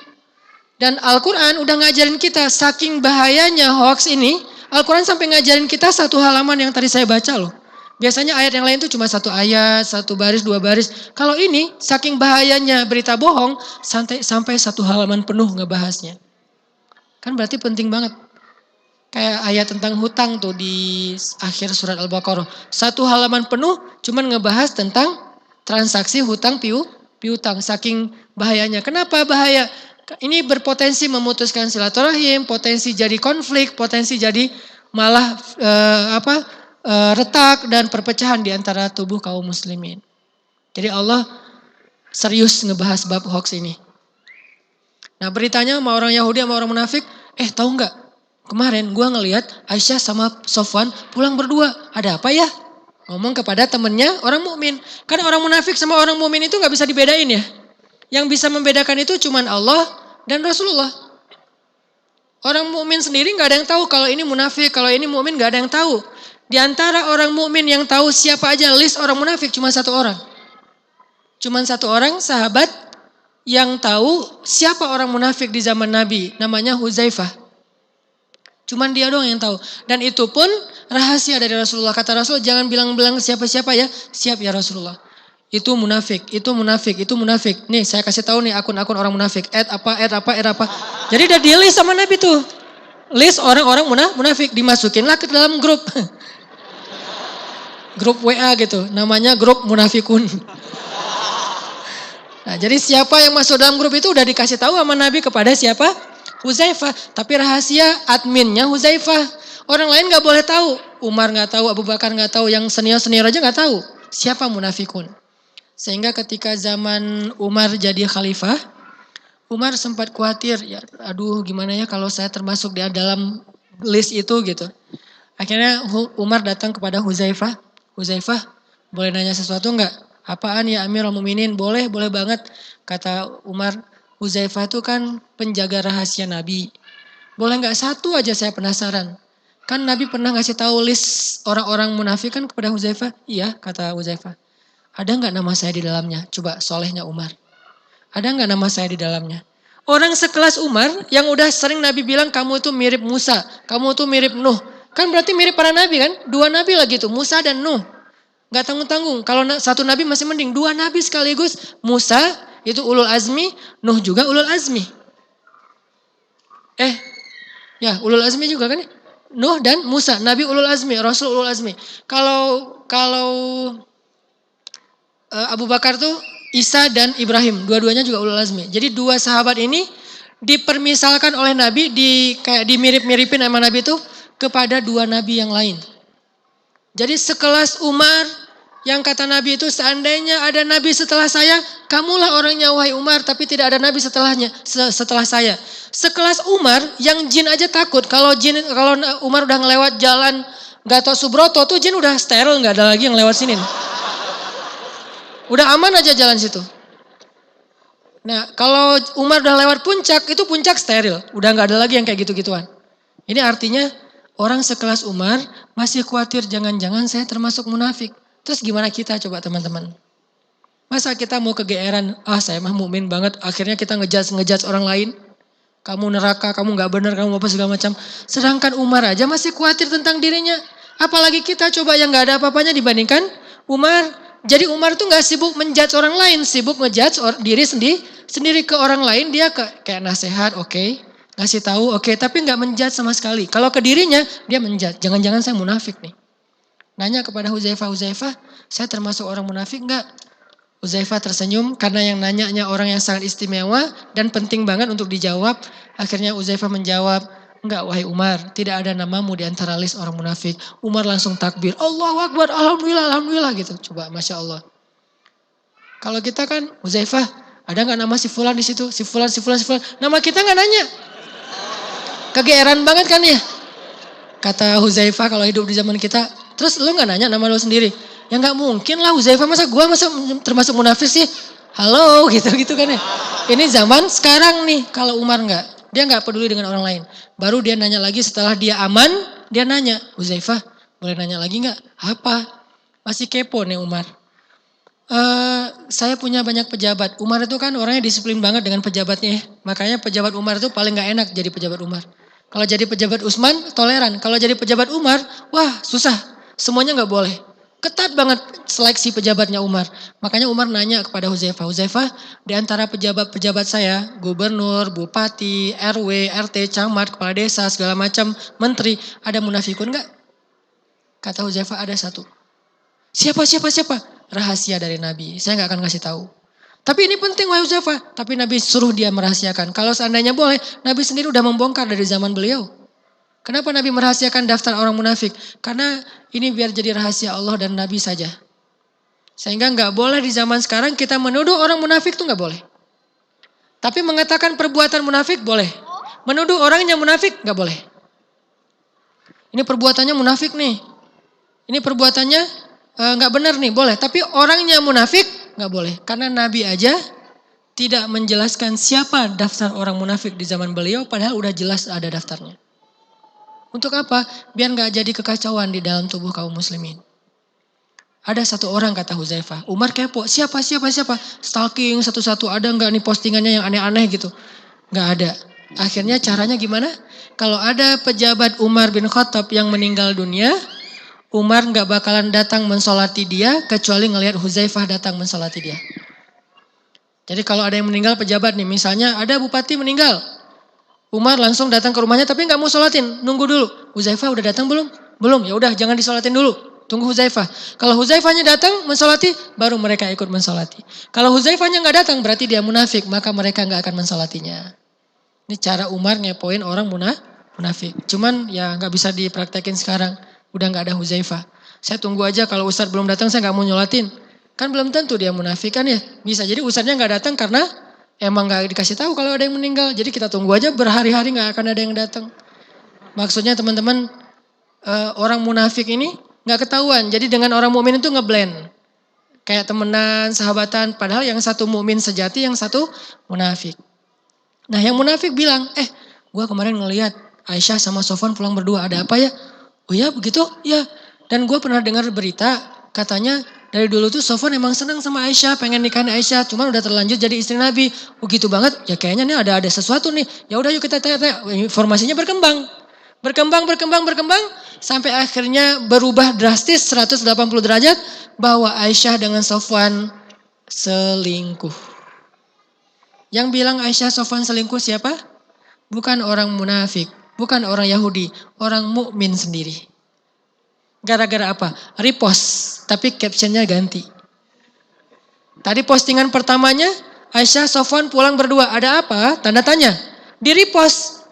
Dan Al-Quran udah ngajarin kita, saking bahayanya hoax ini, Al-Quran sampai ngajarin kita satu halaman yang tadi saya baca loh. Biasanya ayat yang lain tuh cuma satu ayat, satu baris, dua baris. Kalau ini saking bahayanya berita bohong, sampai satu halaman penuh ngebahasnya. Kan berarti penting banget. Kayak ayat tentang hutang tuh di akhir surat Al-Baqarah. Satu halaman penuh cuman ngebahas tentang transaksi hutang piutang. Saking bahayanya. Kenapa bahaya? Ini berpotensi memutuskan silaturahim, potensi jadi konflik, potensi jadi malah retak dan perpecahan di antara tubuh kaum muslimin. Jadi Allah serius ngebahas bab hoax ini. Nah beritanya sama orang Yahudi sama orang munafik, tahu nggak? Kemarin gue ngelihat Aisyah sama Sofwan pulang berdua. Ada apa ya? Ngomong kepada temennya orang mukmin. Karena orang munafik sama orang mukmin itu nggak bisa dibedain ya. Yang bisa membedakan itu cuman Allah dan Rasulullah. Orang mukmin sendiri nggak ada yang tahu kalau ini munafik, kalau ini mukmin nggak ada yang tahu. Di antara orang mukmin yang tahu siapa aja list orang munafik cuma satu orang. Cuma satu orang sahabat yang tahu siapa orang munafik di zaman Nabi. Namanya Huzaifah. Cuman dia doang yang tahu. Dan itu pun rahasia dari Rasulullah. Kata Rasul jangan bilang-bilang siapa-siapa ya. Siap ya Rasulullah. Itu munafik, itu munafik, itu munafik. Nih saya kasih tahu nih akun-akun orang munafik. Add apa. Jadi udah di list sama Nabi tuh. List orang-orang munafik. Dimasukinlah ke dalam grup. Grup WA gitu. Namanya grup munafikun. Nah jadi siapa yang masuk dalam grup itu udah dikasih tahu sama Nabi kepada siapa? Huzaifah, tapi rahasia adminnya Huzaifah. Orang lain gak boleh tahu. Umar gak tahu, Abu Bakar gak tahu, yang senior-senior aja gak tahu. Siapa munafikun. Sehingga ketika zaman Umar jadi khalifah, Umar sempat khawatir, ya aduh gimana ya kalau saya termasuk di dalam list itu gitu. Akhirnya Umar datang kepada Huzaifah. Huzaifah, boleh nanya sesuatu gak? Apaan ya Amirul Mukminin? Boleh banget. Kata Umar, Huzaifah itu kan penjaga rahasia Nabi. Boleh gak satu aja saya penasaran. Kan Nabi pernah ngasih tahu list orang-orang munafik kan kepada Huzaifah. Iya kata Huzaifah. Ada gak nama saya di dalamnya? Coba solehnya Umar. Ada gak nama saya di dalamnya? Orang sekelas Umar yang udah sering Nabi bilang kamu itu mirip Musa. Kamu itu mirip Nuh. Kan berarti mirip para Nabi kan? Dua Nabi lagi tuh Musa dan Nuh. Gak tanggung-tanggung. Kalau satu Nabi masih mending. Dua Nabi sekaligus. Musa itu ulul azmi, Nuh juga ulul azmi. Ya ulul azmi juga kan? Nuh dan Musa, Nabi ulul azmi, Rasul ulul azmi. Kalau Abu Bakar tuh Isa dan Ibrahim, dua-duanya juga ulul azmi. Jadi dua sahabat ini dipermisalkan oleh Nabi, kayak dimirip-miripin sama Nabi itu kepada dua Nabi yang lain. Jadi sekelas Umar, yang kata Nabi itu seandainya ada Nabi setelah saya, kamulah orangnya wahai Umar, tapi tidak ada Nabi setelah saya. Sekelas Umar yang jin aja takut, kalau Umar udah ngelewat jalan Gatot Subroto tuh jin udah steril, nggak ada lagi yang lewat sini. Udah aman aja jalan situ. Nah kalau Umar udah lewat puncak, itu puncak steril, udah nggak ada lagi yang kayak gitu-gituan. Ini artinya orang sekelas Umar masih khawatir jangan-jangan saya termasuk munafik. Terus gimana kita coba teman-teman? Masa kita mau kegeeran, saya mah mukmin banget, akhirnya kita ngejudge orang lain. Kamu neraka, kamu gak benar, kamu apa segala macam. Sedangkan Umar aja masih khawatir tentang dirinya. Apalagi kita coba yang gak ada apa-apanya dibandingkan Umar. Jadi Umar tuh gak sibuk menjudge orang lain, sibuk ngejudge diri sendiri ke orang lain. Dia kayak nasihat, oke. Ngasih tahu, oke. Tapi gak menjudge sama sekali. Kalau ke dirinya, dia menjudge. Jangan-jangan saya munafik nih. Nanya kepada Huzaifah, saya termasuk orang munafik enggak? Huzaifah tersenyum karena yang nanyanya orang yang sangat istimewa dan penting banget untuk dijawab. Akhirnya Huzaifah menjawab, enggak wahai Umar, tidak ada namamu di antara list orang munafik. Umar langsung takbir, Allahu Akbar, Alhamdulillah gitu. Coba Masya Allah. Kalau kita kan, Huzaifah, ada enggak nama si Fulan di situ? Si Fulan. Nama kita enggak nanya. Kegeeran banget kan ya? Kata Huzaifah kalau hidup di zaman kita, terus lu gak nanya nama lu sendiri? Ya gak mungkin lah Huzaifah, masa termasuk munafik sih? Halo gitu kan ya. Ini zaman sekarang nih, kalau Umar gak. Dia gak peduli dengan orang lain. Baru dia nanya lagi setelah dia aman, dia nanya, Huzaifah boleh nanya lagi gak? Apa? Masih kepo nih Umar. Saya punya banyak pejabat. Umar itu kan orangnya disiplin banget dengan pejabatnya. Makanya pejabat Umar itu paling gak enak jadi pejabat Umar. Kalau jadi pejabat Utsman toleran. Kalau jadi pejabat Umar, wah susah. Semuanya gak boleh. Ketat banget seleksi pejabatnya Umar. Makanya Umar nanya kepada Huzaifah, di antara pejabat-pejabat saya, gubernur, bupati, RW, RT, camat, kepala desa, segala macam, menteri, ada munafikun gak? Kata Huzaifah ada satu. Siapa? rahasia dari Nabi. Saya nggak akan kasih tahu. Tapi ini penting wahai Huzaifah. Tapi Nabi suruh dia merahasiakan. Kalau seandainya boleh, Nabi sendiri udah membongkar dari zaman beliau. Kenapa Nabi merahasiakan daftar orang munafik? Karena ini biar jadi rahasia Allah dan Nabi saja. Sehingga nggak boleh di zaman sekarang kita menuduh orang munafik itu nggak boleh. Tapi mengatakan perbuatan munafik boleh. Menuduh orangnya munafik nggak boleh. Ini perbuatannya munafik nih. Ini perbuatannya nggak benar nih, boleh. Tapi orangnya munafik nggak boleh. Karena Nabi aja tidak menjelaskan siapa daftar orang munafik di zaman beliau, padahal udah jelas ada daftarnya. Untuk apa? Biar nggak jadi kekacauan di dalam tubuh kaum muslimin. Ada satu orang kata Huzaifah, Umar kepo, siapa? Stalking satu-satu, ada nggak nih postingannya yang aneh-aneh gitu? Nggak ada. Akhirnya caranya gimana? Kalau ada pejabat Umar bin Khattab yang meninggal dunia, Umar nggak bakalan datang mensolati dia kecuali ngelihat Huzaifah datang mensolati dia. Jadi kalau ada yang meninggal pejabat nih, misalnya ada bupati meninggal, Umar langsung datang ke rumahnya tapi nggak mau sholatin, nunggu dulu. Huzaifah udah datang belum? Belum, ya udah jangan disolatin dulu, tunggu Huzaifah. Kalau Huzaifahnya datang mensolati, baru mereka ikut mensolati. Kalau Huzaifahnya nggak datang berarti dia munafik, maka mereka nggak akan mensolatinya. Ini cara Umar ngepoin orang munafik. Cuman ya nggak bisa dipraktekin sekarang. Udah nggak ada Huzaifah. Saya tunggu aja kalau Ustadz belum datang saya nggak mau nyolatin. Kan belum tentu dia munafik kan ya. Bisa jadi Ustadznya nggak datang karena emang nggak dikasih tahu kalau ada yang meninggal. Jadi kita tunggu aja berhari-hari nggak akan ada yang datang. Maksudnya teman-teman orang munafik ini nggak ketahuan. Jadi dengan orang mukmin itu ngeblend. Kayak temenan, sahabatan. Padahal yang satu mukmin sejati, yang satu munafik. Nah yang munafik bilang, gue kemarin ngelihat Aisyah sama Sofwan pulang berdua, ada apa ya? Oh ya begitu? Ya. Dan gue pernah dengar berita, katanya dari dulu tuh Sofwan emang senang sama Aisyah, pengen nikahin Aisyah, cuman udah terlanjur jadi istri Nabi. Oh gitu banget, ya kayaknya nih ada sesuatu nih. Ya udah yuk kita tanya-tanya. Informasinya berkembang, sampai akhirnya berubah drastis 180 derajat bahwa Aisyah dengan Sofwan selingkuh. Yang bilang Aisyah Sofwan selingkuh siapa? Bukan orang munafik, bukan orang Yahudi, orang mukmin sendiri. Gara-gara apa? Repost, tapi captionnya ganti. Tadi postingan pertamanya Aisyah Sofwan pulang berdua, ada apa? Tanda tanya. Di repost.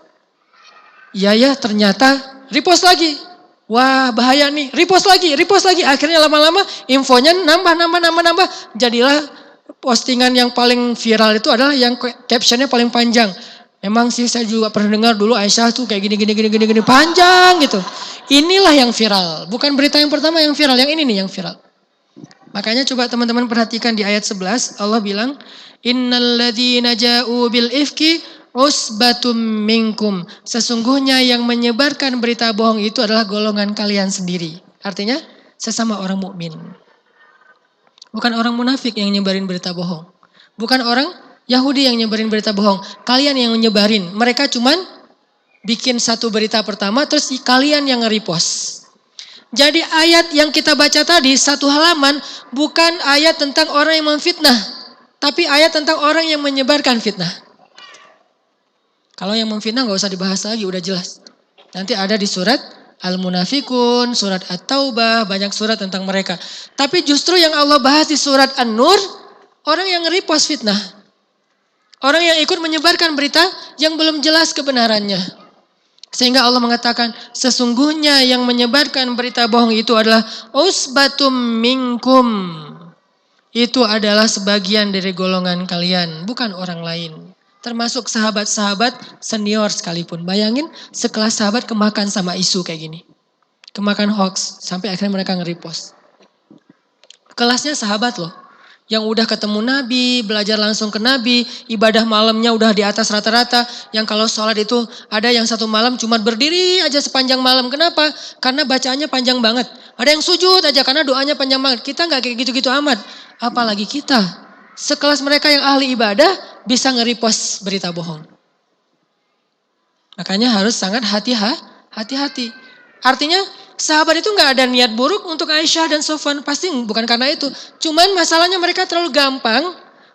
Ya ternyata repost lagi. Wah bahaya nih, repost lagi. Akhirnya lama-lama infonya nambah. Jadilah postingan yang paling viral itu adalah yang captionnya paling panjang. Memang sih saya juga pernah dengar dulu Aisyah tuh kayak gini panjang gitu. Inilah yang viral. Bukan berita yang pertama yang viral, yang ini nih yang viral. Makanya coba teman-teman perhatikan di ayat 11 Allah bilang innalladzina ja'u bil ifki usbatum minkum. Sesungguhnya yang menyebarkan berita bohong itu adalah golongan kalian sendiri. Artinya sesama orang mukmin. Bukan orang munafik yang nyebarin berita bohong. Bukan orang Yahudi yang nyebarin berita bohong. Kalian yang nyebarin. Mereka cuman bikin satu berita pertama terus kalian yang nge-repost. Jadi ayat yang kita baca tadi satu halaman bukan ayat tentang orang yang memfitnah. Tapi ayat tentang orang yang menyebarkan fitnah. Kalau yang memfitnah gak usah dibahas lagi, udah jelas. Nanti ada di surat Al-Munafikun, surat At-Taubah, banyak surat tentang mereka. Tapi justru yang Allah bahas di surat An-Nur, orang yang nge-repost fitnah. Orang yang ikut menyebarkan berita yang belum jelas kebenarannya. Sehingga Allah mengatakan, sesungguhnya yang menyebarkan berita bohong itu adalah usbatum minkum. Itu adalah sebagian dari golongan kalian, bukan orang lain. Termasuk sahabat-sahabat senior sekalipun. Bayangin sekelas sahabat kemakan sama isu kayak gini. Kemakan hoax sampai akhirnya mereka nge-repost. Kelasnya sahabat loh. Yang udah ketemu Nabi, belajar langsung ke Nabi. Ibadah malamnya udah di atas rata-rata. Yang kalau sholat itu ada yang satu malam cuma berdiri aja sepanjang malam. Kenapa? Karena bacaannya panjang banget. Ada yang sujud aja karena doanya panjang banget. Kita gak kayak gitu-gitu amat. Apalagi kita. Sekelas mereka yang ahli ibadah bisa nge-repost berita bohong. Makanya harus sangat hati-hati. Artinya sahabat itu gak ada niat buruk untuk Aisyah dan Sofwan. Pasti bukan karena itu. Cuman masalahnya mereka terlalu gampang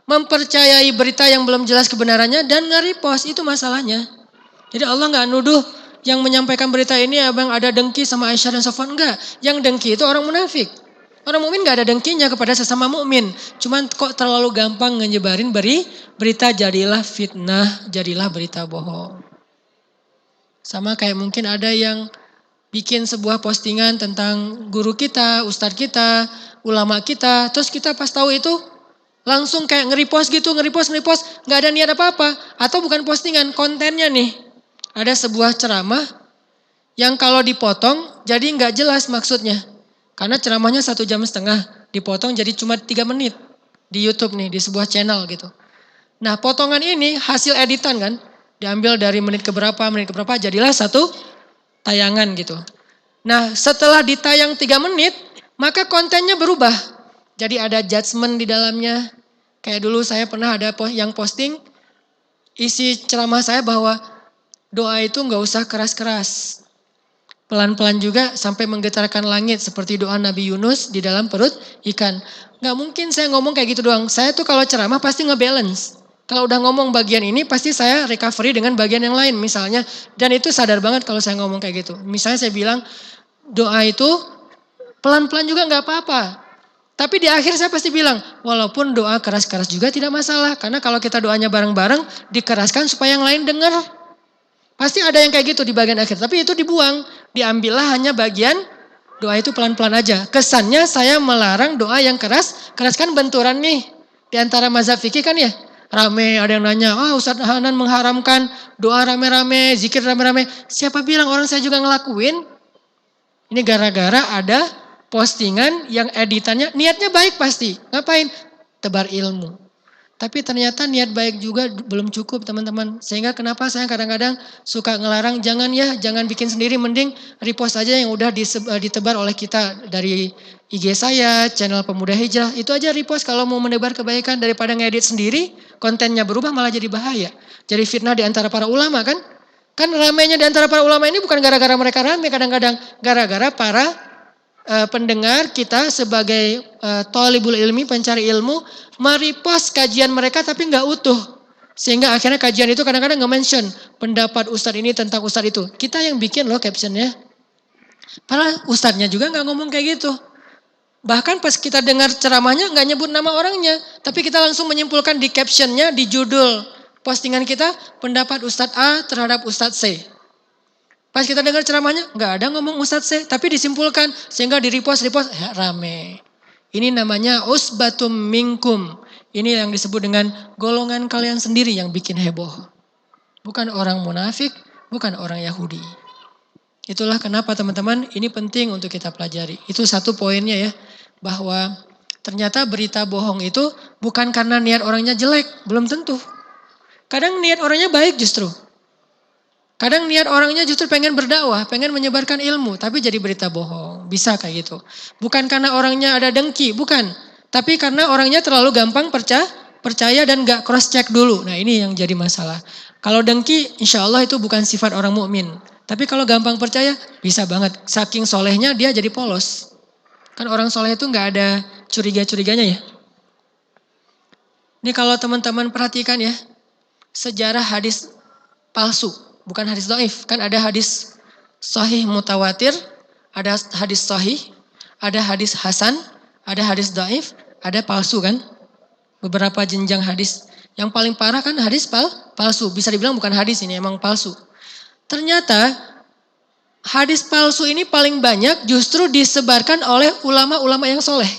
mempercayai berita yang belum jelas kebenarannya dan nge-repost. Itu masalahnya. Jadi Allah gak nuduh yang menyampaikan berita ini abang ada dengki sama Aisyah dan Sofwan. Enggak. Yang dengki itu orang munafik. Orang mukmin gak ada dengkinya kepada sesama mukmin. Cuman kok terlalu gampang nyebarin berita jadilah fitnah, jadilah berita bohong. Sama kayak mungkin ada yang bikin sebuah postingan tentang guru kita, ustadz kita, ulama kita. Terus kita pas tahu itu langsung kayak nge-repost gitu, nge-repost. Gak ada niat apa-apa. Atau bukan postingan, kontennya nih. Ada sebuah ceramah yang kalau dipotong jadi gak jelas maksudnya. Karena ceramahnya 1,5 jam, dipotong jadi cuma 3 menit di YouTube nih, di sebuah channel gitu. Nah potongan ini hasil editan kan, diambil dari menit keberapa, jadilah satu tayangan gitu. Nah setelah ditayang 3 menit, maka kontennya berubah. Jadi ada judgement di dalamnya. Kayak dulu saya pernah ada yang posting, isi ceramah saya bahwa doa itu gak usah keras-keras. Pelan-pelan juga sampai menggetarkan langit seperti doa Nabi Yunus di dalam perut ikan. Gak mungkin saya ngomong kayak gitu doang. Saya tuh kalau ceramah pasti ngebalance. Kalau udah ngomong bagian ini pasti saya recovery dengan bagian yang lain misalnya. Dan itu sadar banget kalau saya ngomong kayak gitu. Misalnya saya bilang doa itu pelan-pelan juga gak apa-apa. Tapi di akhir saya pasti bilang walaupun doa keras-keras juga tidak masalah. Karena kalau kita doanya bareng-bareng dikeraskan supaya yang lain dengar. Pasti ada yang kayak gitu di bagian akhir. Tapi itu dibuang. Diambillah hanya bagian doa itu pelan-pelan aja. Kesannya saya melarang doa yang keras. Keras kan benturan nih. Di antara mazhab fikih kan ya. Rame ada yang nanya. Ustadz Hanan mengharamkan doa rame-rame. Zikir rame-rame. Siapa bilang orang saya juga ngelakuin. Ini gara-gara ada postingan yang editannya. Niatnya baik pasti. Ngapain? Tebar ilmu. Tapi ternyata niat baik juga belum cukup teman-teman. Sehingga kenapa saya kadang-kadang suka ngelarang jangan bikin sendiri. Mending repost aja yang udah ditebar oleh kita dari IG saya, channel Pemuda Hijrah. Itu aja repost kalau mau menebar kebaikan daripada ngedit sendiri. Kontennya berubah malah jadi bahaya. Jadi fitnah di antara para ulama kan. Kan ramainya di antara para ulama ini bukan gara-gara mereka rame kadang-kadang. Gara-gara para pendengar kita sebagai thalibul ilmi, pencari ilmu, merepost kajian mereka tapi nggak utuh. Sehingga akhirnya kajian itu kadang-kadang nge-mention pendapat ustadz ini tentang ustadz itu. Kita yang bikin loh captionnya. Padahal ustadznya juga nggak ngomong kayak gitu. Bahkan pas kita dengar ceramahnya nggak nyebut nama orangnya. Tapi kita langsung menyimpulkan di captionnya, di judul postingan kita, pendapat ustadz A terhadap ustadz C. Pas kita dengar ceramahnya, nggak ada ngomong Ustadz C, tapi disimpulkan sehingga di repost rame. Ini namanya usbatum minkum. Ini yang disebut dengan golongan kalian sendiri yang bikin heboh. Bukan orang munafik, bukan orang Yahudi. Itulah kenapa teman-teman ini penting untuk kita pelajari. Itu satu poinnya ya, bahwa ternyata berita bohong itu bukan karena niat orangnya jelek, belum tentu. Kadang niat orangnya baik justru. Kadang niat orangnya justru pengen berdakwah, pengen menyebarkan ilmu, tapi jadi berita bohong. Bisa kayak gitu. Bukan karena orangnya ada dengki, bukan. Tapi karena orangnya terlalu gampang percaya dan gak cross check dulu. Nah ini yang jadi masalah. Kalau dengki, insya Allah itu bukan sifat orang mukmin. Tapi kalau gampang percaya, bisa banget. Saking solehnya dia jadi polos. Kan orang soleh itu gak ada curiga-curiganya ya. Ini kalau teman-teman perhatikan ya, sejarah hadis palsu. Bukan hadis dhaif, kan ada hadis sahih mutawatir, ada hadis sahih, ada hadis hasan, ada hadis dhaif, ada palsu kan. Beberapa jenjang hadis. Yang paling parah kan hadis palsu. Bisa dibilang bukan hadis ini, emang palsu. Ternyata hadis palsu ini paling banyak justru disebarkan oleh ulama-ulama yang soleh.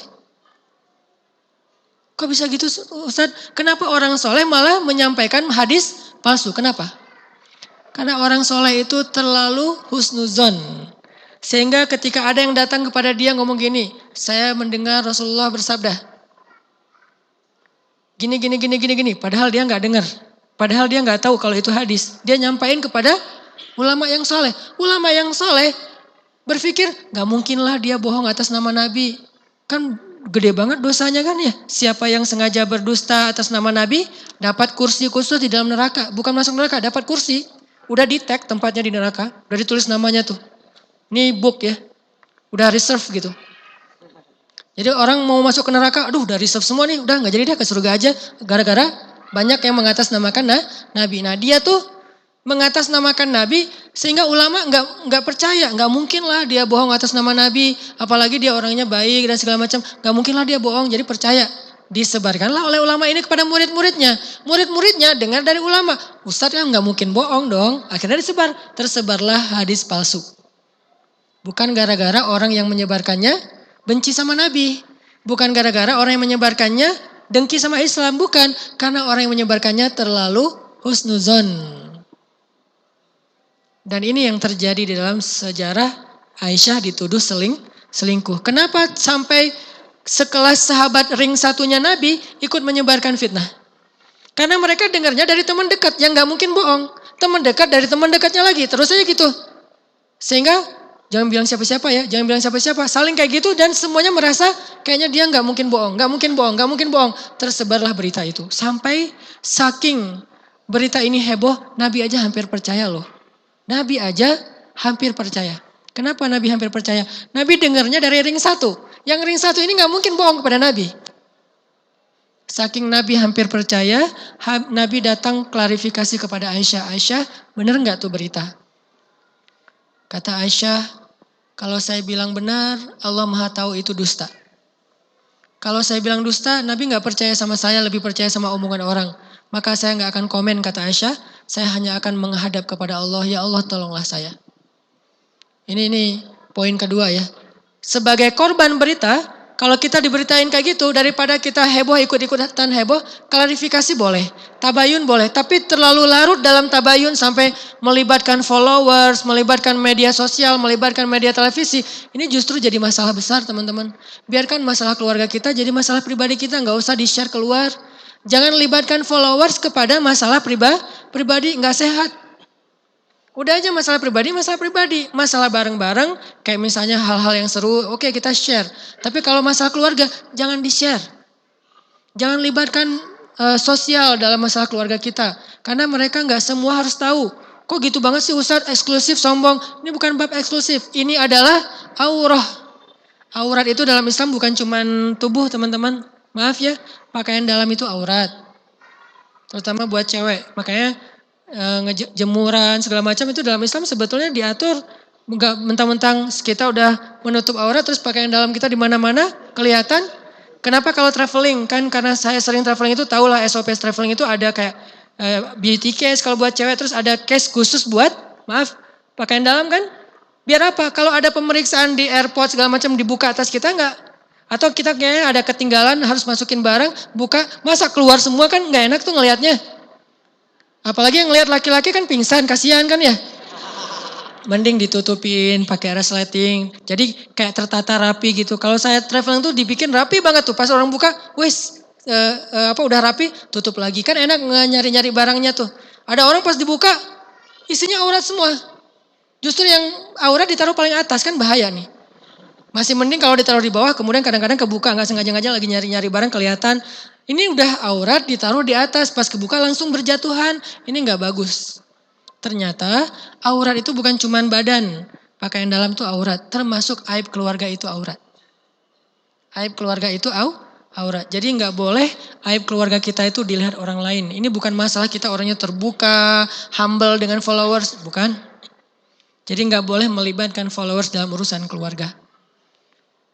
Kok bisa gitu Ustadz? Kenapa orang soleh malah menyampaikan hadis palsu? Kenapa? Karena orang soleh itu terlalu husnuzon. Sehingga ketika ada yang datang kepada dia ngomong gini. Saya mendengar Rasulullah bersabda. Gini. Padahal dia gak dengar. Padahal dia gak tahu kalau itu hadis. Dia nyampain kepada ulama yang soleh. Ulama yang soleh berpikir gak mungkinlah dia bohong atas nama Nabi. Kan gede banget dosanya kan ya. Siapa yang sengaja berdusta atas nama Nabi dapat kursi khusus di dalam neraka. Bukan masuk neraka, dapat kursi. Udah di tag tempatnya di neraka. Udah ditulis namanya tuh. Ini book ya. Udah reserve gitu. Jadi orang mau masuk ke neraka. Aduh udah reserve semua nih. Udah gak jadi deh ke surga aja. Gara-gara banyak yang mengatasnamakan Nabi. Nah dia tuh mengatasnamakan Nabi. Sehingga ulama nggak percaya, nggak mungkin lah dia bohong atas nama Nabi, apalagi dia orangnya baik dan segala macam, nggak mungkin lah dia bohong. Jadi percaya. Disebarkanlah oleh ulama ini kepada murid-muridnya. Murid-muridnya dengar dari ulama, Ustadz kan nggak mungkin bohong dong. Akhirnya tersebarlah hadis palsu. Bukan gara-gara orang yang menyebarkannya benci sama Nabi. Bukan gara-gara orang yang menyebarkannya dengki sama Islam. Bukan, karena orang yang menyebarkannya terlalu husnuzon. Dan ini yang terjadi di dalam sejarah Aisyah dituduh selingkuh. Kenapa sampai sekelas sahabat ring satunya Nabi ikut menyebarkan fitnah? Karena mereka dengarnya dari teman dekat yang gak mungkin bohong. Teman dekat dari teman dekatnya lagi. Terus aja gitu. Sehingga jangan bilang siapa-siapa ya. Jangan bilang siapa-siapa. Saling kayak gitu dan semuanya merasa kayaknya dia gak mungkin bohong. Gak mungkin bohong. Gak mungkin bohong. Tersebarlah berita itu. Sampai saking berita ini heboh, Nabi aja hampir percaya loh. Nabi aja hampir percaya. Kenapa Nabi hampir percaya? Nabi dengarnya dari ring satu. Yang ring satu ini gak mungkin bohong kepada Nabi. Saking Nabi hampir percaya, Nabi datang klarifikasi kepada Aisyah. Aisyah, benar gak tuh berita? Kata Aisyah, kalau saya bilang benar, Allah Maha tahu itu dusta. Kalau saya bilang dusta, Nabi gak percaya sama saya, lebih percaya sama omongan orang. Maka saya gak akan komen, kata Aisyah. Saya hanya akan menghadap kepada Allah. Ya Allah, tolonglah saya. Ini poin kedua ya. Sebagai korban berita, kalau kita diberitain kayak gitu, daripada kita heboh ikut-ikutan heboh, klarifikasi boleh, tabayun boleh. Tapi terlalu larut dalam tabayun sampai melibatkan followers, melibatkan media sosial, melibatkan media televisi. Ini justru jadi masalah besar teman-teman. Biarkan masalah keluarga kita jadi masalah pribadi kita, nggak usah di-share keluar. Jangan libatkan followers kepada masalah pribadi, nggak sehat. Udah aja masalah pribadi. Masalah bareng-bareng, kayak misalnya hal-hal yang seru, oke kita share. Tapi kalau masalah keluarga, jangan di-share. Jangan libatkan sosial dalam masalah keluarga kita. Karena mereka nggak semua harus tahu. Kok gitu banget sih Ustadz, eksklusif, sombong. Ini bukan bab eksklusif, ini adalah aurah. Aurat itu dalam Islam bukan cuma tubuh teman-teman. Maaf ya, pakaian dalam itu aurat. Terutama buat cewek. Makanya jemuran segala macam itu dalam Islam sebetulnya diatur. Enggak mentang-mentang kita udah menutup aurat terus pakaian dalam kita di mana-mana kelihatan. Kenapa kalau traveling? Kan karena saya sering traveling itu tahulah SOP traveling itu ada kayak beauty case kalau buat cewek. Terus ada case khusus buat pakaian dalam kan. Biar apa? Kalau ada pemeriksaan di airport segala macam dibuka atas kita enggak. Atau kita kayaknya ada ketinggalan harus masukin barang, buka, masa keluar semua kan gak enak tuh ngelihatnya. Apalagi yang ngelihat laki-laki kan pingsan, kasihan kan ya. Mending ditutupin pakai resleting. Jadi kayak tertata rapi gitu. Kalau saya traveling tuh dibikin rapi banget tuh. Pas orang buka, wis udah rapi, tutup lagi. Kan enak nyari-nyari barangnya tuh. Ada orang pas dibuka, isinya aurat semua. Justru yang aurat ditaruh paling atas kan bahaya nih. Masih mending kalau ditaruh di bawah, kemudian kadang-kadang kebuka, nggak sengaja-sengaja lagi nyari-nyari barang kelihatan. Ini udah aurat ditaruh di atas, pas kebuka langsung berjatuhan. Ini nggak bagus. Ternyata aurat itu bukan cuman badan, pakaian dalam itu aurat, termasuk aib keluarga itu aurat. Aib keluarga itu aurat. Jadi nggak boleh aib keluarga kita itu dilihat orang lain. Ini bukan masalah kita orangnya terbuka, humble dengan followers, bukan. Jadi nggak boleh melibatkan followers dalam urusan keluarga.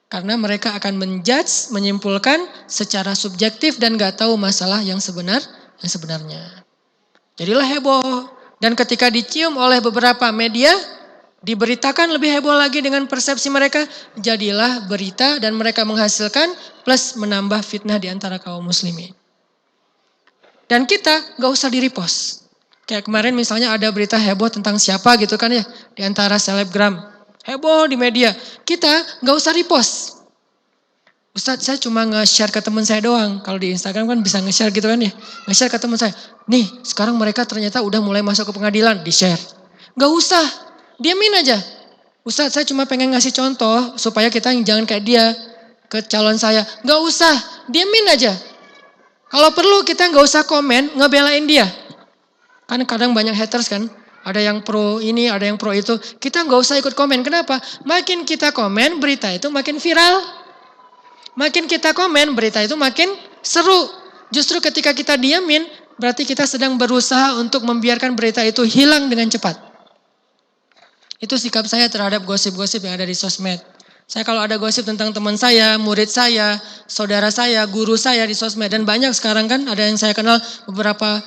Karena mereka akan menjudge, menyimpulkan secara subjektif dan gak tahu masalah yang sebenarnya. Jadilah heboh. Dan ketika dicium oleh beberapa media, diberitakan lebih heboh lagi dengan persepsi mereka. Jadilah berita dan mereka menghasilkan plus menambah fitnah di antara kaum muslimin. Dan kita gak usah di-repost. Kayak kemarin misalnya ada berita heboh tentang siapa gitu kan ya. Di antara selebgram. Heboh di media. Kita gak usah repost. Ustadz saya cuma nge-share ke teman saya doang. Kalau di Instagram kan bisa nge-share gitu kan ya. Nge-share ke teman saya. Nih sekarang mereka ternyata udah mulai masuk ke pengadilan. Di-share. Gak usah. Diamin aja. Ustadz saya cuma pengen ngasih contoh. Supaya kita jangan kayak dia. Ke calon saya. Gak usah. Diamin aja. Kalau perlu kita gak usah komen ngebelain dia. Kan kadang banyak haters kan. Ada yang pro ini, ada yang pro itu. Kita nggak usah ikut komen. Kenapa? Makin kita komen, berita itu makin viral. Makin kita komen, berita itu makin seru. Justru ketika kita diamin, berarti kita sedang berusaha untuk membiarkan berita itu hilang dengan cepat. Itu sikap saya terhadap gosip-gosip yang ada di sosmed. Saya kalau ada gosip tentang teman saya, murid saya, saudara saya, guru saya di sosmed. Dan banyak sekarang kan ada yang saya kenal beberapa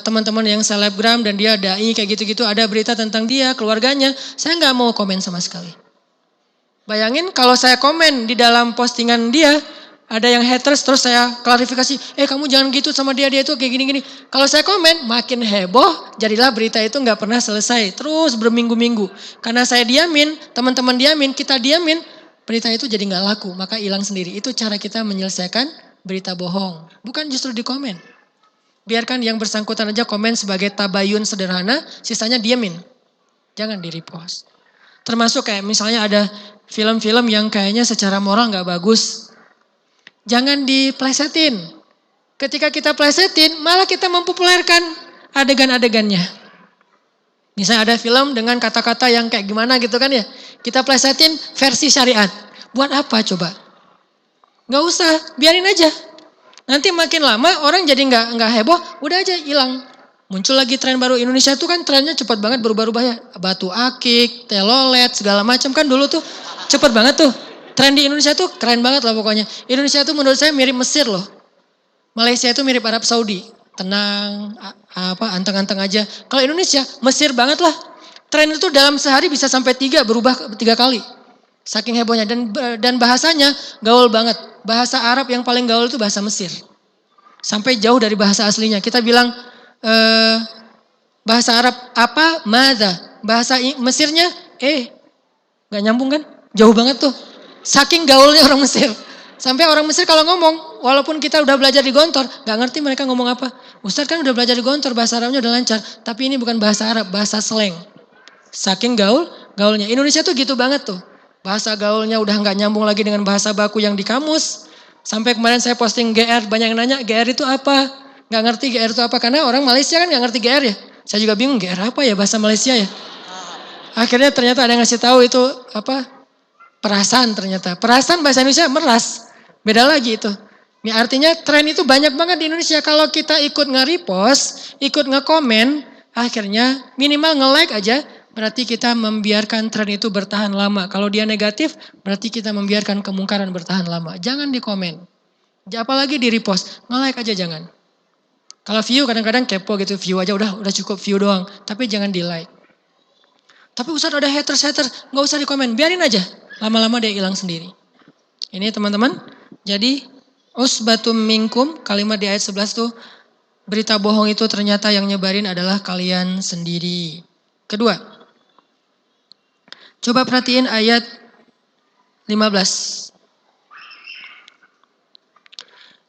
teman-teman yang selebgram dan dia dai kayak gitu-gitu. Ada berita tentang dia, keluarganya. Saya nggak mau komen sama sekali. Bayangin kalau saya komen di dalam postingan dia, ada yang haters terus saya klarifikasi, kamu jangan gitu sama dia itu kayak gini-gini. Kalau saya komen makin heboh, jadilah berita itu nggak pernah selesai. Terus berminggu-minggu. Karena saya diamin, teman-teman diamin, kita diamin, berita itu jadi nggak laku, maka hilang sendiri. Itu cara kita menyelesaikan berita bohong. Bukan justru di komen. Biarkan yang bersangkutan aja komen sebagai tabayun sederhana, sisanya diamin. Jangan di repost. Termasuk kayak misalnya ada film-film yang kayaknya secara moral nggak bagus. Jangan diplesetin. Ketika kita plesetin, malah kita mempopulerkan adegan-adegannya. Misalnya ada film dengan kata-kata yang kayak gimana gitu kan ya. Kita plesetin versi syariat. Buat apa coba? Nggak usah, biarin aja. Nanti makin lama orang jadi nggak heboh, udah aja hilang. Muncul lagi tren baru. Indonesia tuh kan trennya cepat banget berubah-ubah ya. Batu akik, telolet, segala macam kan dulu tuh cepat banget tuh. Tren di Indonesia tuh keren banget lah pokoknya. Indonesia tuh menurut saya mirip Mesir loh. Malaysia itu mirip Arab Saudi. Tenang, anteng-anteng aja. Kalau Indonesia, Mesir banget lah. Tren itu dalam sehari bisa sampai berubah 3 kali. Saking hebohnya. Dan bahasanya gaul banget. Bahasa Arab yang paling gaul itu bahasa Mesir. Sampai jauh dari bahasa aslinya. Kita bilang bahasa Arab apa? Mada. Bahasa Mesirnya gak nyambung kan? Jauh banget tuh. Saking gaulnya orang Mesir. Sampai orang Mesir kalau ngomong, walaupun kita udah belajar di Gontor, gak ngerti mereka ngomong apa. Ustadz kan udah belajar di Gontor, bahasa Arabnya udah lancar. Tapi ini bukan bahasa Arab, bahasa slang. Saking gaulnya. Indonesia tuh gitu banget tuh. Bahasa gaulnya udah gak nyambung lagi dengan bahasa baku yang di kamus. Sampai kemarin saya posting GR, banyak yang nanya GR itu apa? Gak ngerti GR itu apa, karena orang Malaysia kan gak ngerti GR ya. Saya juga bingung GR apa ya bahasa Malaysia ya. Akhirnya ternyata ada yang ngasih tahu itu apa? Perasaan ternyata. Perasaan bahasa Indonesia meras. Beda lagi itu. Ini artinya tren itu banyak banget di Indonesia. Kalau kita ikut nge-repost, ikut nge-komen, akhirnya minimal nge-like aja, berarti kita membiarkan tren itu bertahan lama. Kalau dia negatif, berarti kita membiarkan kemungkaran bertahan lama. Jangan di komen. Apalagi di repost, nge-like aja jangan. Kalau view kadang-kadang kepo gitu, view aja udah cukup view doang. Tapi jangan di like. Tapi Ustadz ada haters, gak usah di komen, biarin aja. Lama-lama dia hilang sendiri. Ini teman-teman, jadi usbatum minkum, kalimat di ayat 11 tuh, berita bohong itu ternyata yang nyebarin adalah kalian sendiri. Kedua, coba perhatiin ayat 15.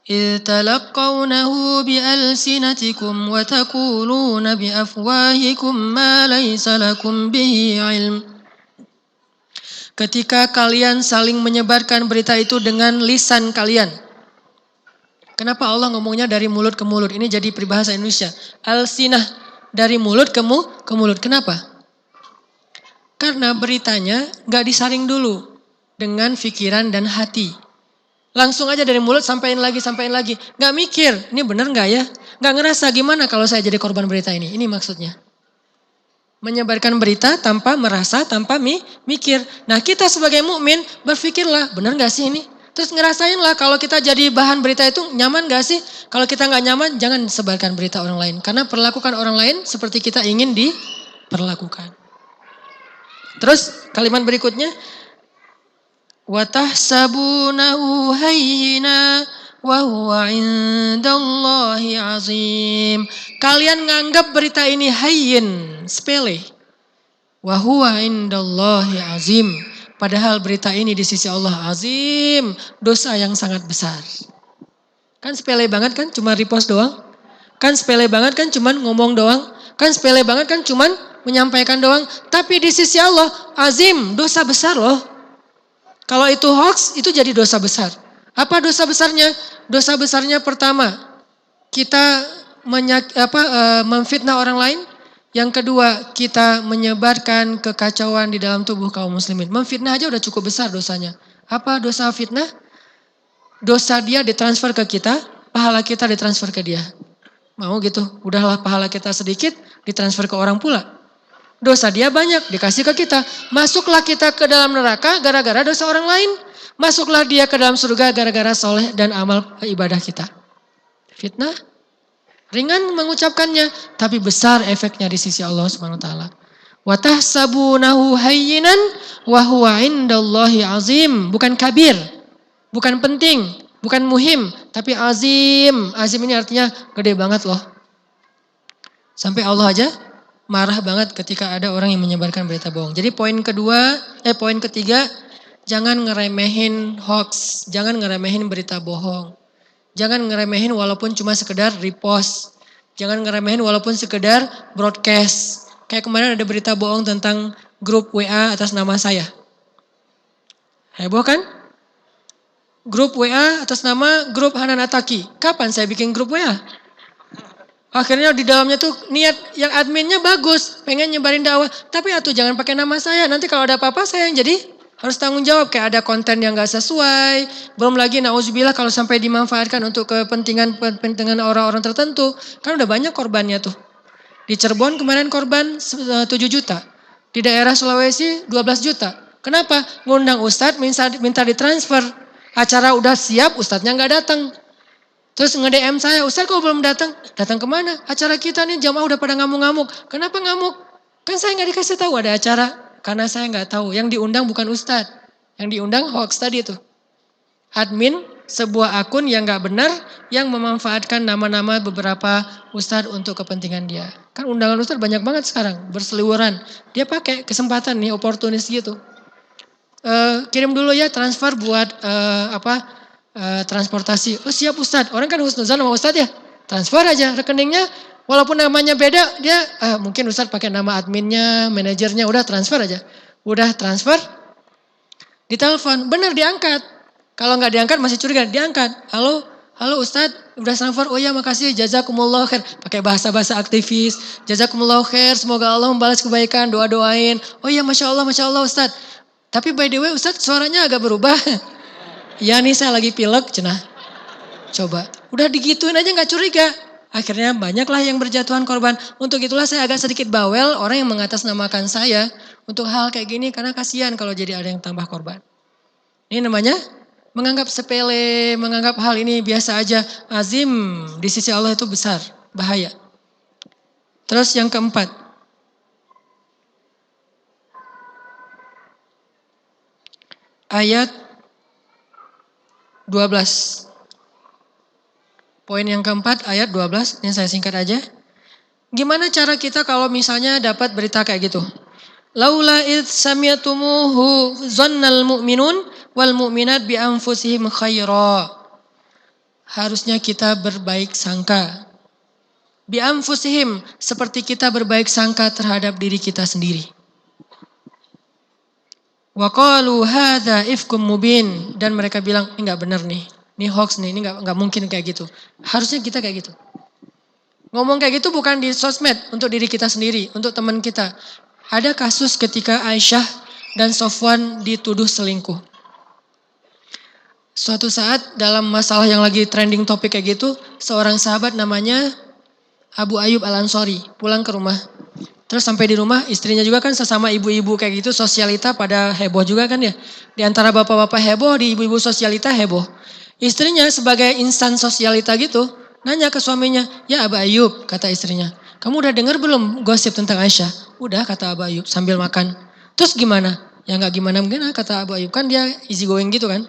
إِذْ تَلَقَّوْنَهُ بِأَلْسِنَتِكُمْ وَتَقُولُونَ بِأَفْوَاهِكُمْ مَا لَيْسَ لَكُمْ بِهِ عِلْمٌ. Ketika kalian saling menyebarkan berita itu dengan lisan kalian. Kenapa Allah ngomongnya dari mulut ke mulut? Ini jadi peribahasa Indonesia. Alsinah, dari mulut ke mulut. Kenapa? Karena beritanya gak disaring dulu dengan pikiran dan hati. Langsung aja dari mulut sampaiin lagi. Gak mikir, ini benar gak ya? Gak ngerasa gimana kalau saya jadi korban berita ini. Ini maksudnya. Menyebarkan berita tanpa merasa, tanpa mikir. Nah kita sebagai mukmin berpikirlah, benar gak sih ini? Terus ngerasainlah kalau kita jadi bahan berita itu nyaman gak sih? Kalau kita gak nyaman jangan sebarkan berita orang lain. Karena perlakukan orang lain seperti kita ingin diperlakukan. Terus kalimat berikutnya. وَتَحْسَبُونَهُ هَيِّنًا وَهُوَ عِندَ اللَّهِ عَظِيمٌ. Kalian nganggap berita ini hayyin, sepele. وَهُوَ عِندَ اللَّهِ عَظِيمٌ. Padahal berita ini di sisi Allah azim, dosa yang sangat besar. Kan sepele banget kan, cuma repost doang. Kan sepele banget kan, cuma ngomong doang. Kan sepele banget kan, cuma menyampaikan doang. Tapi di sisi Allah azim, dosa besar loh. Kalau itu hoax, itu jadi dosa besar. Apa dosa besarnya? Dosa besarnya pertama, kita memfitnah orang lain. Yang kedua, kita menyebarkan kekacauan di dalam tubuh kaum muslimin. Memfitnah aja udah cukup besar dosanya. Apa dosa fitnah? Dosa dia ditransfer ke kita, pahala kita ditransfer ke dia. Mau gitu? Udahlah pahala kita sedikit, ditransfer ke orang pula. Dosa dia banyak, dikasih ke kita. Masuklah kita ke dalam neraka gara-gara dosa orang lain. Masuklah dia ke dalam surga gara-gara soleh dan amal ibadah kita. Fitnah, ringan mengucapkannya, tapi besar efeknya di sisi Allah Subhanahu wa taala. Wa tahsabunahu hayyinan wa huwa 'indallahi 'azim. Bukan kabir, bukan penting, bukan muhim, tapi azim. Azim ini artinya gede banget loh. Sampai Allah aja marah banget ketika ada orang yang menyebarkan berita bohong. Jadi poin ketiga, jangan ngeremehin hoax, jangan ngeremehin berita bohong. Jangan ngeremehin walaupun cuma sekedar repost. Jangan ngeremehin walaupun sekedar broadcast. Kayak kemarin ada berita bohong tentang grup WA atas nama saya. Heboh kan? Grup WA atas nama grup Hanan Ataki. Kapan saya bikin grup WA? Akhirnya di dalamnya tuh niat yang adminnya bagus, pengen nyebarin dakwah. Tapi atuh jangan pakai nama saya, nanti kalau ada apa-apa saya yang jadi harus tanggung jawab. Kayak ada konten yang gak sesuai, belum lagi na'udzubillah kalau sampai dimanfaatkan untuk kepentingan orang-orang tertentu. Kan udah banyak korbannya tuh. Di Cirebon kemarin korban 7 juta, di daerah Sulawesi 12 juta. Kenapa? Ngundang ustadz minta ditransfer, acara udah siap ustadznya gak datang. Terus nge-DM saya, Ustaz kok belum datang? Datang kemana? Acara kita nih jamaah udah pada ngamuk-ngamuk. Kenapa ngamuk? Kan saya gak dikasih tahu ada acara. Karena saya gak tahu. Yang diundang bukan Ustaz. Yang diundang hoax tadi itu. Admin sebuah akun yang gak benar. Yang memanfaatkan nama-nama beberapa Ustaz untuk kepentingan dia. Kan undangan Ustaz banyak banget sekarang. Berseliweran. Dia pakai kesempatan nih, oportunis gitu. Kirim dulu ya transfer buat transportasi. Oh siap Ustadz, orang kan husnuzan sama Ustadz ya. Transfer aja rekeningnya, walaupun namanya beda, dia mungkin Ustadz pakai nama adminnya, manajernya, udah transfer aja. Udah transfer, ditelepon, bener diangkat. Kalau nggak diangkat masih curiga, diangkat. Halo Ustadz, udah transfer, oh ya makasih, jazakumullah khair. Pakai bahasa-bahasa aktivis, jazakumullah khair, semoga Allah membalas kebaikan, doa-doain. Oh ya Masya Allah Ustadz. Tapi by the way Ustadz suaranya agak berubah. Ya nih saya lagi pilek cenah. Coba, udah digituin aja gak curiga. Akhirnya banyaklah yang berjatuhan korban. Untuk itulah saya agak sedikit bawel orang yang mengatasnamakan saya untuk hal kayak gini. Karena kasihan kalau jadi ada yang tambah korban. Ini namanya menganggap sepele, menganggap hal ini biasa aja. Azim di sisi Allah itu besar, bahaya. Terus yang keempat. Ayat 12. Poin yang keempat ayat 12, ini saya singkat aja. Gimana cara kita kalau misalnya dapat berita kayak gitu? Laula id sami'tumuhu zannal mu'minun wal mu'minat bi anfusihim khaira. Harusnya kita berbaik sangka. Bi anfusihim, seperti kita berbaik sangka terhadap diri kita sendiri. Wa qalu hadza ifkum mubin, dan mereka bilang ini enggak benar nih. Ini hoax nih, ini enggak mungkin kayak gitu. Harusnya kita kayak gitu. Ngomong kayak gitu bukan di sosmed untuk diri kita sendiri, untuk teman kita. Ada kasus ketika Aisyah dan Sofwan dituduh selingkuh. Suatu saat dalam masalah yang lagi trending topik kayak gitu, seorang sahabat namanya Abu Ayyub Al-Ansari pulang ke rumah. Terus sampai di rumah istrinya juga kan sesama ibu-ibu kayak gitu, sosialita pada heboh juga kan ya. Di antara bapak-bapak heboh, di ibu-ibu sosialita heboh. Istrinya sebagai insan sosialita gitu, nanya ke suaminya, ya Abu Ayyub, kata istrinya. Kamu udah dengar belum gosip tentang Aisyah? Udah, kata Abu Ayyub sambil makan. Terus gimana? Ya gak gimana-gimana, kata Abu Ayyub. Kan dia easy going gitu kan.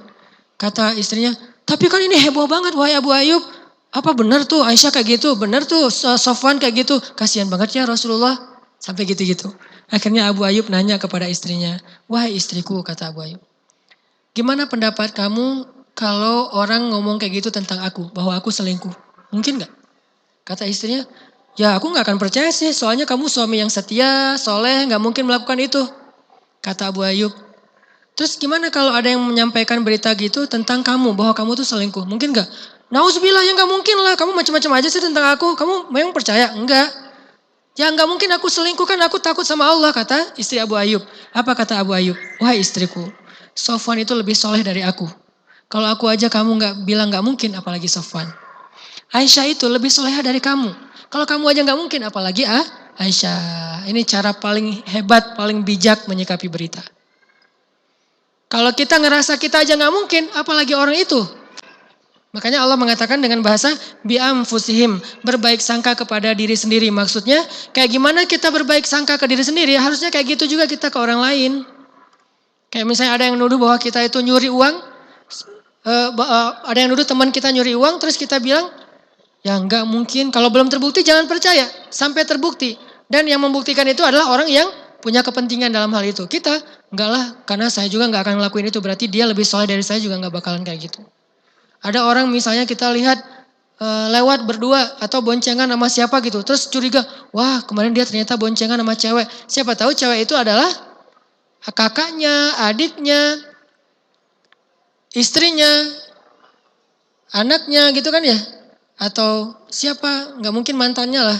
Kata istrinya, tapi kan ini heboh banget wahai Abu Ayyub. Apa benar tuh Aisyah kayak gitu? Benar tuh Sofwan kayak gitu? Kasihan banget ya Rasulullah. Sampai gitu-gitu. Akhirnya Abu Ayyub nanya kepada istrinya, wahai istriku, kata Abu Ayyub. Gimana pendapat kamu kalau orang ngomong kayak gitu tentang aku, bahwa aku selingkuh? Mungkin gak? Kata istrinya, ya aku gak akan percaya sih, soalnya kamu suami yang setia, soleh, gak mungkin melakukan itu. Kata Abu Ayyub. Terus gimana kalau ada yang menyampaikan berita gitu tentang kamu, bahwa kamu tuh selingkuh? Mungkin gak? Nauzubillah, ya gak mungkin lah, kamu macam-macam aja sih tentang aku, kamu memang percaya? Enggak. Ya gak mungkin aku selingkuh, kan aku takut sama Allah, kata istri Abu Ayyub. Apa kata Abu Ayyub? Wahai istriku, Sofwan itu lebih soleh dari aku. Kalau aku aja kamu bilang gak mungkin, apalagi Sofwan. Aisyah itu lebih soleha dari kamu. Kalau kamu aja gak mungkin, apalagi Aisyah. Ini cara paling hebat, paling bijak menyikapi berita. Kalau kita ngerasa kita aja nggak mungkin, apalagi orang itu. Makanya Allah mengatakan dengan bahasa bi'amfusihim, berbaik sangka kepada diri sendiri. Maksudnya kayak gimana kita berbaik sangka ke diri sendiri, harusnya kayak gitu juga kita ke orang lain. Kayak misalnya ada yang nuduh bahwa kita itu nyuri uang, ada yang nuduh teman kita nyuri uang, terus kita bilang, ya nggak mungkin, kalau belum terbukti jangan percaya, sampai terbukti. Dan yang membuktikan itu adalah orang yang punya kepentingan dalam hal itu. Kita, enggak lah, karena saya juga nggak akan ngelakuin itu, berarti dia lebih soleh dari saya juga nggak bakalan kayak gitu. Ada orang misalnya kita lihat lewat berdua atau boncengan sama siapa gitu. Terus curiga, wah kemarin dia ternyata boncengan sama cewek. Siapa tahu cewek itu adalah kakaknya, adiknya, istrinya, anaknya gitu kan ya. Atau siapa, gak mungkin mantannya lah.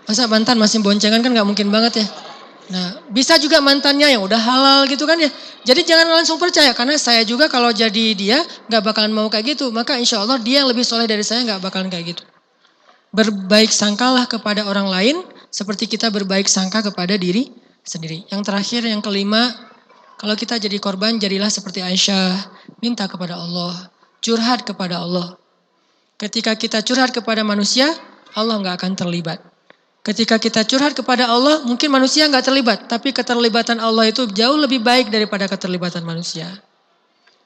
Masa mantan masih boncengan kan gak mungkin banget ya. Nah bisa juga mantannya yang udah halal gitu kan ya. Jadi jangan langsung percaya karena saya juga kalau jadi dia gak bakalan mau kayak gitu. Maka insya Allah dia yang lebih soleh dari saya gak bakalan kayak gitu. Berbaik sangkalah kepada orang lain seperti kita berbaik sangka kepada diri sendiri. Yang terakhir yang kelima, kalau kita jadi korban jadilah seperti Aisyah. Minta kepada Allah, curhat kepada Allah. Ketika kita curhat kepada manusia, Allah gak akan terlibat. Ketika kita curhat kepada Allah, mungkin manusia nggak terlibat. Tapi keterlibatan Allah itu jauh lebih baik daripada keterlibatan manusia.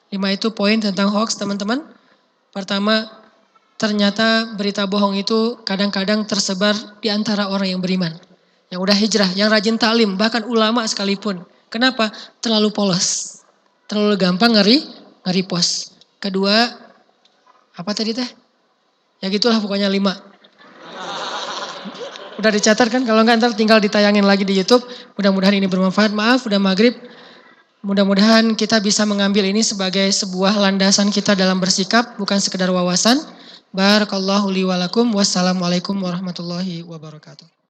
5 itu poin tentang hoax teman-teman. Pertama, ternyata berita bohong itu kadang-kadang tersebar di antara orang yang beriman. Yang udah hijrah, yang rajin taklim, bahkan ulama sekalipun. Kenapa? Terlalu polos. Terlalu gampang nge-repost. Kedua, apa tadi teh? Ya gitulah pokoknya 5. Udah dicatat kan? Kalau enggak ntar tinggal ditayangin lagi di YouTube. Mudah-mudahan ini bermanfaat. Maaf udah maghrib. Mudah-mudahan kita bisa mengambil ini sebagai sebuah landasan kita dalam bersikap. Bukan sekedar wawasan. Barakallahu li walakum. Wassalamualaikum warahmatullahi wabarakatuh.